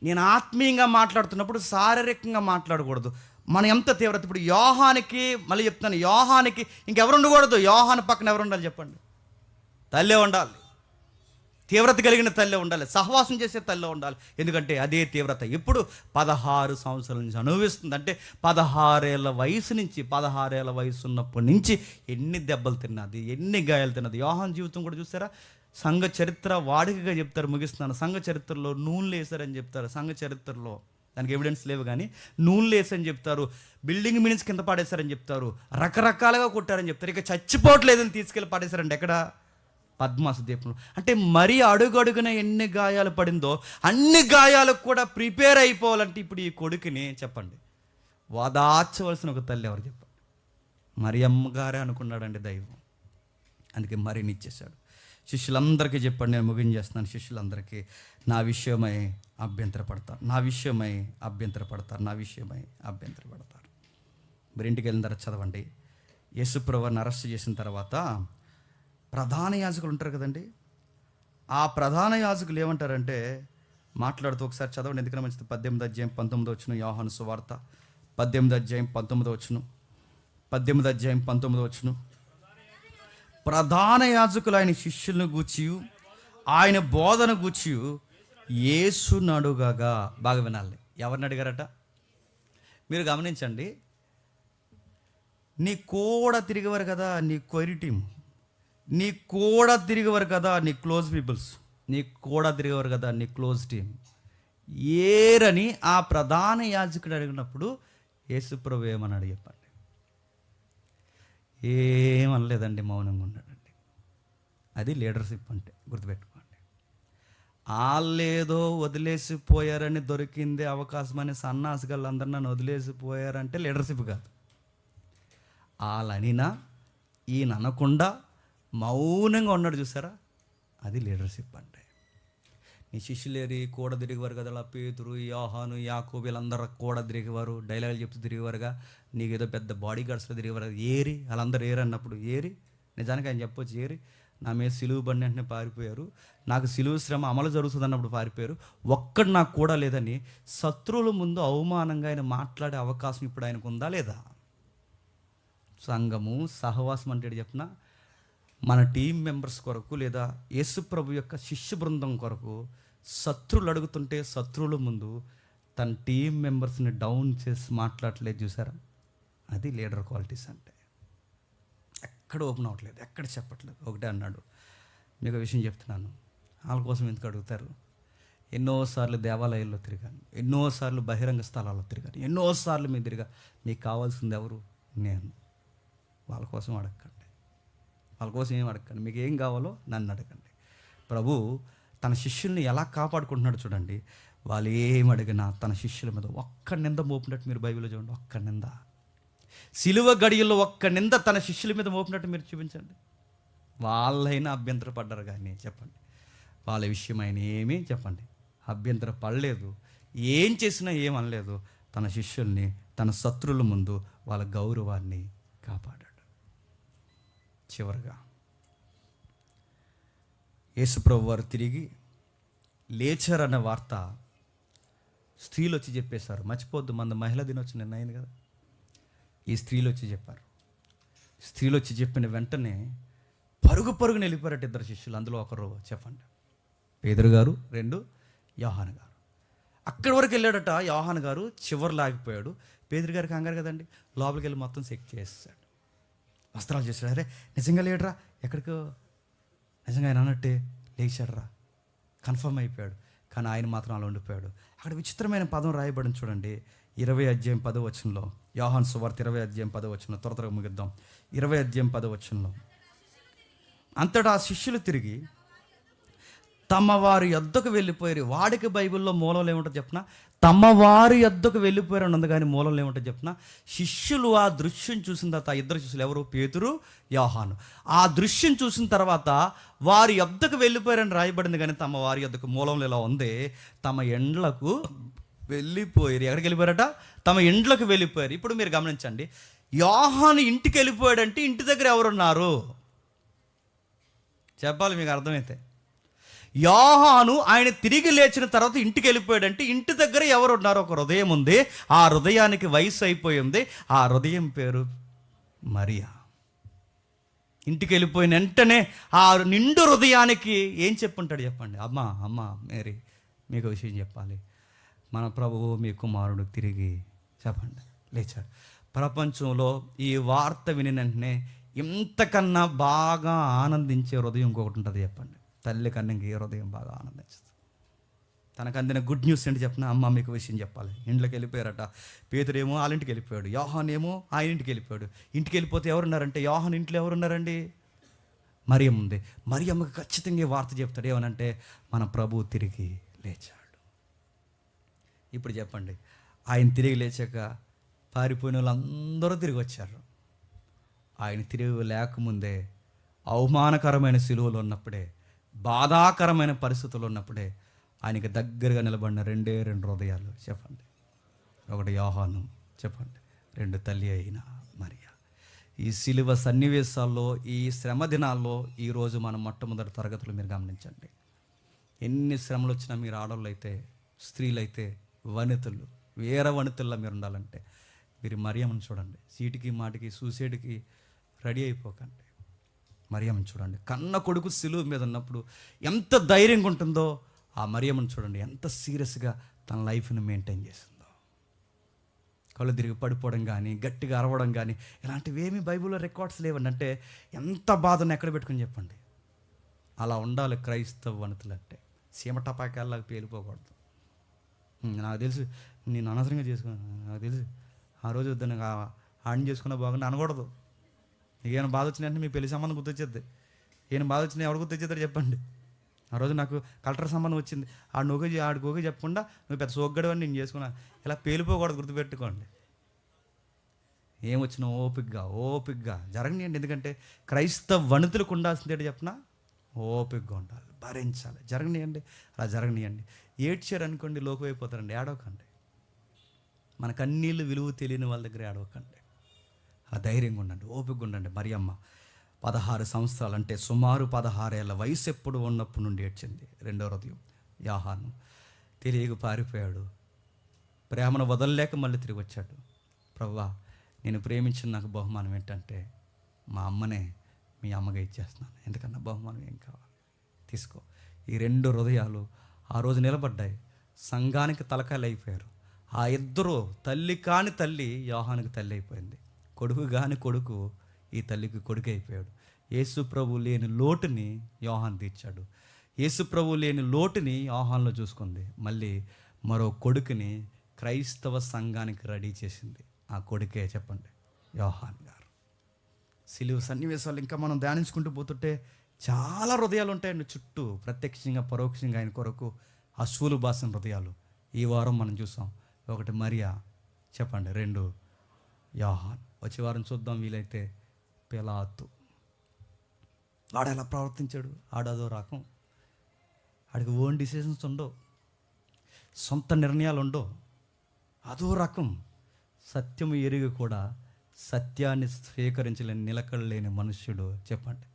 నేను ఆత్మీయంగా మాట్లాడుతున్నప్పుడు శారీరకంగా మాట్లాడకూడదు. మనం ఎంత తీవ్రత. ఇప్పుడు యోహానికి, మళ్ళీ చెప్తాను, యోహానికి ఇంకెవరు ఉండకూడదు. యోహాను పక్కన ఎవరు ఉండాలి చెప్పండి? తల్లే ఉండాలి. తీవ్రత కలిగిన తల్లే ఉండాలి, సహవాసం చేసే తల్లే ఉండాలి. ఎందుకంటే అదే తీవ్రత ఇప్పుడు 16 సంవత్సరాల నుంచి అనుభవిస్తుంది. అంటే 16 ఏళ్ళ వయసు ఉన్నప్పటి నుంచి ఎన్ని దెబ్బలు తిన్నది, ఎన్ని గాయాలు తిన్నది. యోహాను జీవితం కూడా చూసారా? సంఘ చరిత్ర వాడికగా చెప్తారు, ముగిస్తున్నాను. సంఘ చరిత్రలో నూనెలు వేసారని చెప్తారు. సంఘ చరిత్రలో దానికి ఎవిడెన్స్ లేవు కానీ నూనెలు వేసని చెప్తారు, బిల్డింగ్ మినిట్స్ కింద పాడేశారని చెప్తారు, రకరకాలుగా కొట్టారని చెప్తారు. ఇక చచ్చిపోవట్లేదని తీసుకెళ్ళి పాడేశారండి. ఎక్కడ? పద్మాసు దీపంలో. అంటే మరీ అడుగడుగున ఎన్ని గాయాలు పడిందో అన్ని గాయాలకు కూడా ప్రిపేర్ అయిపోవాలంటే ఇప్పుడు ఈ కొడుకుని చెప్పండి వాదార్చవలసిన ఒక తల్లి ఎవరు చెప్పండి? మరియమ్మ గారే అనుకున్నాడండి దైవం. అందుకే మరిని ఇచ్చేశాడు. శిష్యులందరికీ చెప్పండి, నేను ముగించేస్తున్నాను. శిష్యులందరికీ నా విషయమై అభ్యంతరపడతారు. మీరు ఇంటికి వెళ్ళిన తర్వాత చదవండి. యేసుప్రభువుని అరెస్ట్ చేసిన తర్వాత ప్రధాన యాజకులు ఉంటారు కదండి, ఆ ప్రధాన యాజకులు ఏమంటారంటే మాట్లాడుతూ, ఒకసారి చదవండి ఎందుకన్నా మంచిది. 18వ అధ్యాయం 19వ వచనం, యోహాను సువార్త 18వ అధ్యాయం 19వ వచనం. ప్రధాన యాజకులు ఆయన శిష్యులను గూర్చి, ఆయన బోధన గూర్చి యేసును అడుగగా, బాగా వినాలి, ఎవరిని అడిగారట? మీరు గమనించండి. నీ కూడా తిరిగేవారు కదా నీ కొయిరి టీం, నీ కూడా తిరిగేవారు కదా నీ క్లోజ్ పీపుల్స్, నీ కూడా తిరిగేవారు కదా నీ క్లోజ్ టీం, ఏరని ఆ ప్రధాన యాజకుడు అడిగినప్పుడు యేసుప్రభు ఏమన్నాడు చెప్పండి? ఏమనలేదండి, మౌనంగా ఉన్నాడండి. అది లీడర్షిప్ అంటే, గుర్తుపెట్టుకోండి. వాళ్ళేదో వదిలేసిపోయారని, దొరికిందే అవకాశం అని సన్నాసిగళ్ళందరూ నన్ను వదిలేసిపోయారంటే లీడర్షిప్ కాదు. వాళ్ళనినా ఈయన అనకుండా మౌనంగా ఉన్నాడు చూసారా, అది లీడర్షిప్ అంటే. నీ శిష్యులేరి కూడా తిరిగేవారు కదా, పేతురు, యోహాను, యాకోబు వీళ్ళందరూ కూడా తిరిగేవారు, డైలాగులు చెప్తూ తిరిగేవారుగా, నీకు ఏదో పెద్ద బాడీ గార్డ్స్లో తిరిగేవారు. ఏరి వాళ్ళందరూ ఏరి అన్నప్పుడు ఏరి, నిజానికి ఆయన చెప్పొచ్చు ఏరి, నా మీద సిలువు బండి వెంటనే పారిపోయారు, నాకు సిలువు శ్రమ అమలు జరుగుతుంది అన్నప్పుడు పారిపోయారు, ఒక్కడు నాకు కూడా లేదని శత్రువుల ముందు అవమానంగా ఆయన మాట్లాడే అవకాశం ఇప్పుడు ఆయనకు ఉందా లేదా? సంఘము సహవాసం అంటే చెప్పిన మన టీం మెంబర్స్ కొరకు లేదా యేసు ప్రభు యొక్క శిష్య బృందం కొరకు శత్రువులు అడుగుతుంటే శత్రువుల ముందు తన టీం మెంబర్స్ని డౌన్ చేసి మాట్లాడలేదు. చూసారా? అది లీడర్ క్వాలిటీస్ అంటే. ఎక్కడ ఓపెన్ అవ్వట్లేదు, ఎక్కడ చెప్పట్లేదు. ఒకటే అన్నాడు, మీకు విషయం చెప్తున్నాను, వాళ్ళ కోసం ఎందుకు అడుగుతారు? ఎన్నోసార్లు దేవాలయాల్లో తిరిగాను, ఎన్నోసార్లు బహిరంగ స్థలాల్లో తిరిగాను, ఎన్నోసార్లు మీరు తిరిగా. మీకు కావాల్సింది ఎవరు? నేను. వాళ్ళ కోసం అడగండి, వాళ్ళ కోసం ఏం అడగండి. మీకు ఏం కావాలో నన్ను అడగండి. ప్రభు తన శిష్యుల్ని ఎలా కాపాడుకుంటున్నాడు చూడండి. వాళ్ళు ఏం అడిగినా తన శిష్యుల మీద ఒక్క నింద మోపినట్టు మీరు బైబిల్లో చూడండి. ఒక్క నింద, సిలువ గడియల్లో ఒక్క నింద తన శిష్యుల మీద మోపినట్టు మీరు చూపించండి. వాళ్ళైనా అభ్యంతరపడ్డారు కానీ చెప్పండి, వాళ్ళ విషయం ఆయన ఏమీ చెప్పండి అభ్యంతర పడలేదు. ఏం చేసినా ఏమనలేదు. తన శిష్యుల్ని తన శత్రువుల ముందు వాళ్ళ గౌరవాన్ని కాపాడాడు. చివరిగా యేసుప్రభు వారు తిరిగి లేచారన్న వార్త స్త్రీలు వచ్చి చెప్పేశారు. మర్చిపోద్దు, మన మహిళా దినోత్సవం నిన్న అయింది కదా. ఈ స్త్రీలు వచ్చి చెప్పారు. స్త్రీలు వచ్చి చెప్పిన వెంటనే పరుగున వెళ్ళిపోయారట ఇద్దరు శిష్యులు. అందులో ఒకరు చెప్పండి, పేతురు గారు, 2 యోహాను గారు. అక్కడి వరకు వెళ్ళాడట యోహాను గారు, చివరి లాగిపోయాడు. పేతురు గారికి కంగారు కదండి, లోపలికి వెళ్ళి మొత్తం చెక్ చేస్తాడు, వస్త్రాలు చేశాడు. అరే నిజంగా లేడరా, ఎక్కడికో నిజంగా ఆయన అన్నట్టే లేచాడరా, కన్ఫర్మ్ అయిపోయాడు. కానీ ఆయన మాత్రం అలా ఉండిపోయాడు. అక్కడ విచిత్రమైన పదం రాయబడింది చూడండి, 20 అధ్యాయం 10వ వచనంలో. యోహాను సువార్త 20 అధ్యాయం 10వ వచనం, త్వరగా ముగిద్దాం. 20 అధ్యాయం 10వ వచనంలో, అంతటా ఆ శిష్యులు తిరిగి తమ వారి యొద్దకు వెళ్ళిపోయారు. వాడికి బైబిల్లో మూలంలో ఏముంటుంది చెప్పిన, తమ వారి యొద్దకు వెళ్ళిపోయారు అని ఉంది, కానీ మూలంలో ఏముంటుంది చెప్పిన, శిష్యులు ఆ దృశ్యం చూసిన తర్వాత, ఆ ఇద్దరు శిష్యులు ఎవరు? పేతురు, యోహాను. ఆ దృశ్యం చూసిన తర్వాత వారి యొద్దకు వెళ్ళిపోయారని రాయబడింది, కానీ తమ వారి యొద్దకు మూలంలో ఇలా ఉంది, తమ ఎండ్లకు వెళ్ళిపోయారు. ఎక్కడికి వెళ్ళిపోయారట? తమ ఇండ్లకు వెళ్ళిపోయారు. ఇప్పుడు మీరు గమనించండి, యోహాను ఇంటికి వెళ్ళిపోయాడంటే ఇంటి దగ్గర ఎవరున్నారు చెప్పాలి, మీకు అర్థమైతే. యోహాను ఆయన తిరిగి లేచిన తర్వాత ఇంటికి వెళ్ళిపోయాడంటే ఇంటి దగ్గర ఎవరున్నారు? ఒక హృదయం ఉంది, ఆ హృదయానికి వయసు అయిపోయింది, ఆ హృదయం పేరు మరియా. ఇంటికి వెళ్ళిపోయిన వెంటనే ఆ నిండు హృదయానికి ఏం చెప్పుంటాడు చెప్పండి? అమ్మ మేరీ, మీకు విషయం చెప్పాలి, మన ప్రభువు మీ కుమారుడు తిరిగి చెప్పండి లేచాడు. ప్రపంచంలో ఈ వార్త విని వెంటనే ఇంతకన్నా బాగా ఆనందించే హృదయం ఇంకొకటి ఉంటుంది చెప్పండి. తల్లి కన్నా ఇంక ఏ హృదయం బాగా ఆనందించదు? తనకు అందిన గుడ్ న్యూస్ ఏంటి చెప్పిన, అమ్మ మీకు విషయం చెప్పాలి, ఇంట్లోకి వెళ్ళిపోయారట. పేతురేమో వాళ్ళ ఇంటికి వెళ్ళిపోయాడు, యోహాను ఏమో ఆయన ఇంటికి వెళ్ళిపోయాడు. ఇంటికి వెళ్ళిపోతే ఎవరున్నారంటే, యోహాను ఇంట్లో ఎవరున్నారండి? మరియమ్మ ఉంది. మరియమ్మకి ఖచ్చితంగా ఈ వార్త చెప్తాడు, ఏమనంటే మన ప్రభువు తిరిగి లేచాడు. ఇప్పుడు చెప్పండి, ఆయన తిరిగి లేచాక పారిపోయిన వాళ్ళందరూ తిరిగి వచ్చారు. ఆయన తిరిగి లేకముందే అవమానకరమైన సిలువలో ఉన్నప్పుడే, బాధాకరమైన పరిస్థితుల్లో ఉన్నప్పుడే ఆయనకి దగ్గరగా నిలబడిన 2 హృదయాలు చెప్పండి. ఒకటి యోహాను చెప్పండి, 2 తల్లి అయిన మరియా. ఈ సిలువ సన్నివేశాల్లో, ఈ శ్రమ దినాల్లో ఈరోజు మనం మొట్టమొదటి తరగతులు మీరు గమనించండి. ఎన్ని శ్రమలు వచ్చినా మీరు ఆడవాళ్ళు అయితే, స్త్రీలైతే, వనితలు, వేరే వనితల్లో మీరు ఉండాలంటే మీరు మరియమ్మను చూడండి. సీటికి మాటికి సూసైడ్కి రెడీ అయిపోకండి. మరియమ్మను చూడండి. కన్న కొడుకు సిలువ మీద ఉన్నప్పుడు ఎంత ధైర్యంగా ఉంటుందో, ఆ మరియమ్మను చూడండి ఎంత సీరియస్గా తన లైఫ్ని మెయింటైన్ చేసిందో. కళ్ళు తిరిగి పడిపోవడం కానీ, గట్టిగా అరవడం కానీ ఇలాంటివి ఏమీ బైబిల్లో రికార్డ్స్ లేవండి. అంటే ఎంత బాధను ఎక్కడ పెట్టుకుని చెప్పండి. అలా ఉండాలి క్రైస్తవ వనితలు అంటే. సీమ టపాకాయలాగా పేలిపోకూడదు. నాకు తెలుసు నేను అనవసరంగా చేసుకున్నాను, నాకు తెలుసు ఆ రోజు వద్దని ఆడిని చేసుకున్న బాగుండి అనకూడదు. ఏమైనా బాధ వచ్చినట్టు మీ పెళ్లి సంబంధం గుర్తొచ్చేది. ఏమైనా బాధ వచ్చినా ఎవరు గుర్తొచ్చేద్దరు చెప్పండి. ఆ రోజు నాకు కలెక్టర్ సంబంధం వచ్చింది, ఆడికి ఓకే చెప్పకుండా నువ్వు పెద్ద సోగ్గడు అని నేను చేసుకున్నా, ఇలా పేలిపోకూడదు, గుర్తుపెట్టుకోండి. ఏమొచ్చినా ఓపిగ్గా జరగనియండి. ఎందుకంటే క్రైస్తవ వనితులకు ఉండాల్సింది ఏంటి చెప్పినా, ఓపిగ్గా ఉండాలి, భరించాలి. జరగనియండి, అలా జరగనియండి. ఏడ్చారు అనుకోండి లోకమైపోతారండి, ఏడవకండి. మన కన్నీళ్ళు విలువ తెలియని వాళ్ళ దగ్గర ఏడవకండి. ఆ ధైర్యంగా ఉండండి, ఓపికగా ఉండండి. మరియమ్మ 16 సంవత్సరాలు అంటే సుమారు 16 ఏళ్ళ వయసు ఎప్పుడు ఉన్నప్పుడు నుండి ఏడ్చింది. రెండో హృదయం యోహాను తెలియక పారిపోయాడు. ప్రేమను వదలలేక మళ్ళీ తిరిగి వచ్చాడు. ప్రభువా, నేను ప్రేమించిన నాకు బహుమానం ఏంటంటే మా అమ్మనే మీ అమ్మగా ఇచ్చేస్తున్నాను, ఎందుకన్నా బహుమానం ఏం కావాలి, తీసుకో. ఈ 2 హృదయాలు ఆ రోజు నిలబడ్డాయి. సంఘానికి తలకాయలు అయిపోయారు. ఆ ఇద్దరు తల్లి కాని తల్లి యోహానుకి తల్లి అయిపోయింది, కొడుకు కాని కొడుకు ఈ తల్లికి కొడుకు అయిపోయాడు. యేసు ప్రభు లేని లోటుని యోహాను తీర్చాడు. యేసు ప్రభు లేని లోటుని యోహానులో చూసుకుంది. మళ్ళీ మరో కొడుకుని క్రైస్తవ సంఘానికి రెడీ చేసింది. ఆ కొడుకే చెప్పండి, యోహాన్ గారు. సిలువ సన్నివేశాలు ఇంకా మనం ధ్యానించుకుంటూ పోతుంటే చాలా హృదయాలు ఉంటాయండి చుట్టూ, ప్రత్యక్షంగా పరోక్షంగా ఆయన కొరకు అశ్వులు బాసిన హృదయాలు. ఈ వారం మనం చూసాం. 1 మరియా, చెప్పండి. 2 యోహాన్. వచ్చే వారం చూద్దాం వీలైతే పిలాతు. వాడు ఎలా ప్రవర్తించాడు? ఆడదో రకం. ఆడికి ఓన్ డిసిషన్స్ ఉండవు, సొంత నిర్ణయాలు ఉండవు, అదో రకం. సత్యము ఎరిగి కూడా సత్యాన్ని స్వీకరించలేని నిలకడలేని మనుష్యుడు చెప్పండి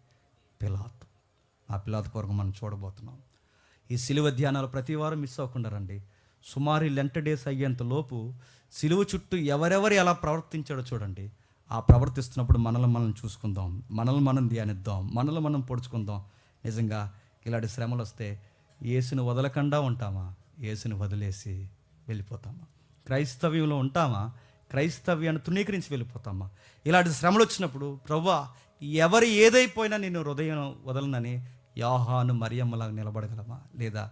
పిలాతు. ఆ పిలాతు కొరకు మనం చూడబోతున్నాం. ఈ సిలువ ధ్యానాలు ప్రతి వారం మిస్ అవ్వకుండా రండి. సుమారు లెంట డేస్ అయ్యేంత లోపు సిలువ చుట్టూ ఎవరెవరు ఎలా ప్రవర్తించాడో చూడండి. ఆ ప్రవర్తిస్తున్నప్పుడు మనల్ని మనం చూసుకుందాం, మనల్ని మనం ధ్యానిద్దాం, మనల్ని మనం పొడుచుకుందాం. నిజంగా ఇలాంటి శ్రమలు వస్తే యేసుని వదలకుండా ఉంటామా? యేసుని వదిలేసి వెళ్ళిపోతామా? క్రైస్తవ్యంలో ఉంటామా? క్రైస్తవ్యాన్ని తృణీకరించి వెళ్ళిపోతామా? ఇలాంటి శ్రమలు వచ్చినప్పుడు ప్రభువా ఎవరు ఏదైపోయినా నేను హృదయం వదలనని యోహాను మరియమ్మలాగా నిలబడగలమా? లేదా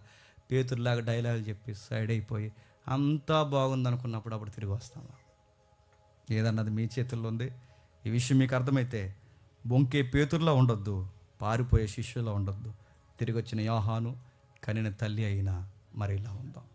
పేతురులాగా డైలాగులు చెప్పి సైడ్ అయిపోయి అంతా బాగుందనుకున్నప్పుడు అప్పుడు తిరిగి వస్తామా? ఏదన్నది మీ చేతుల్లో ఉంది. ఈ విషయం మీకు అర్థమైతే బొంకే పేతురులా ఉండొద్దు, పారిపోయే శిష్యులా ఉండొద్దు. తిరిగి వచ్చిన యోహాను కనిన తల్లి అయినా మరి ఇలా ఉందాం.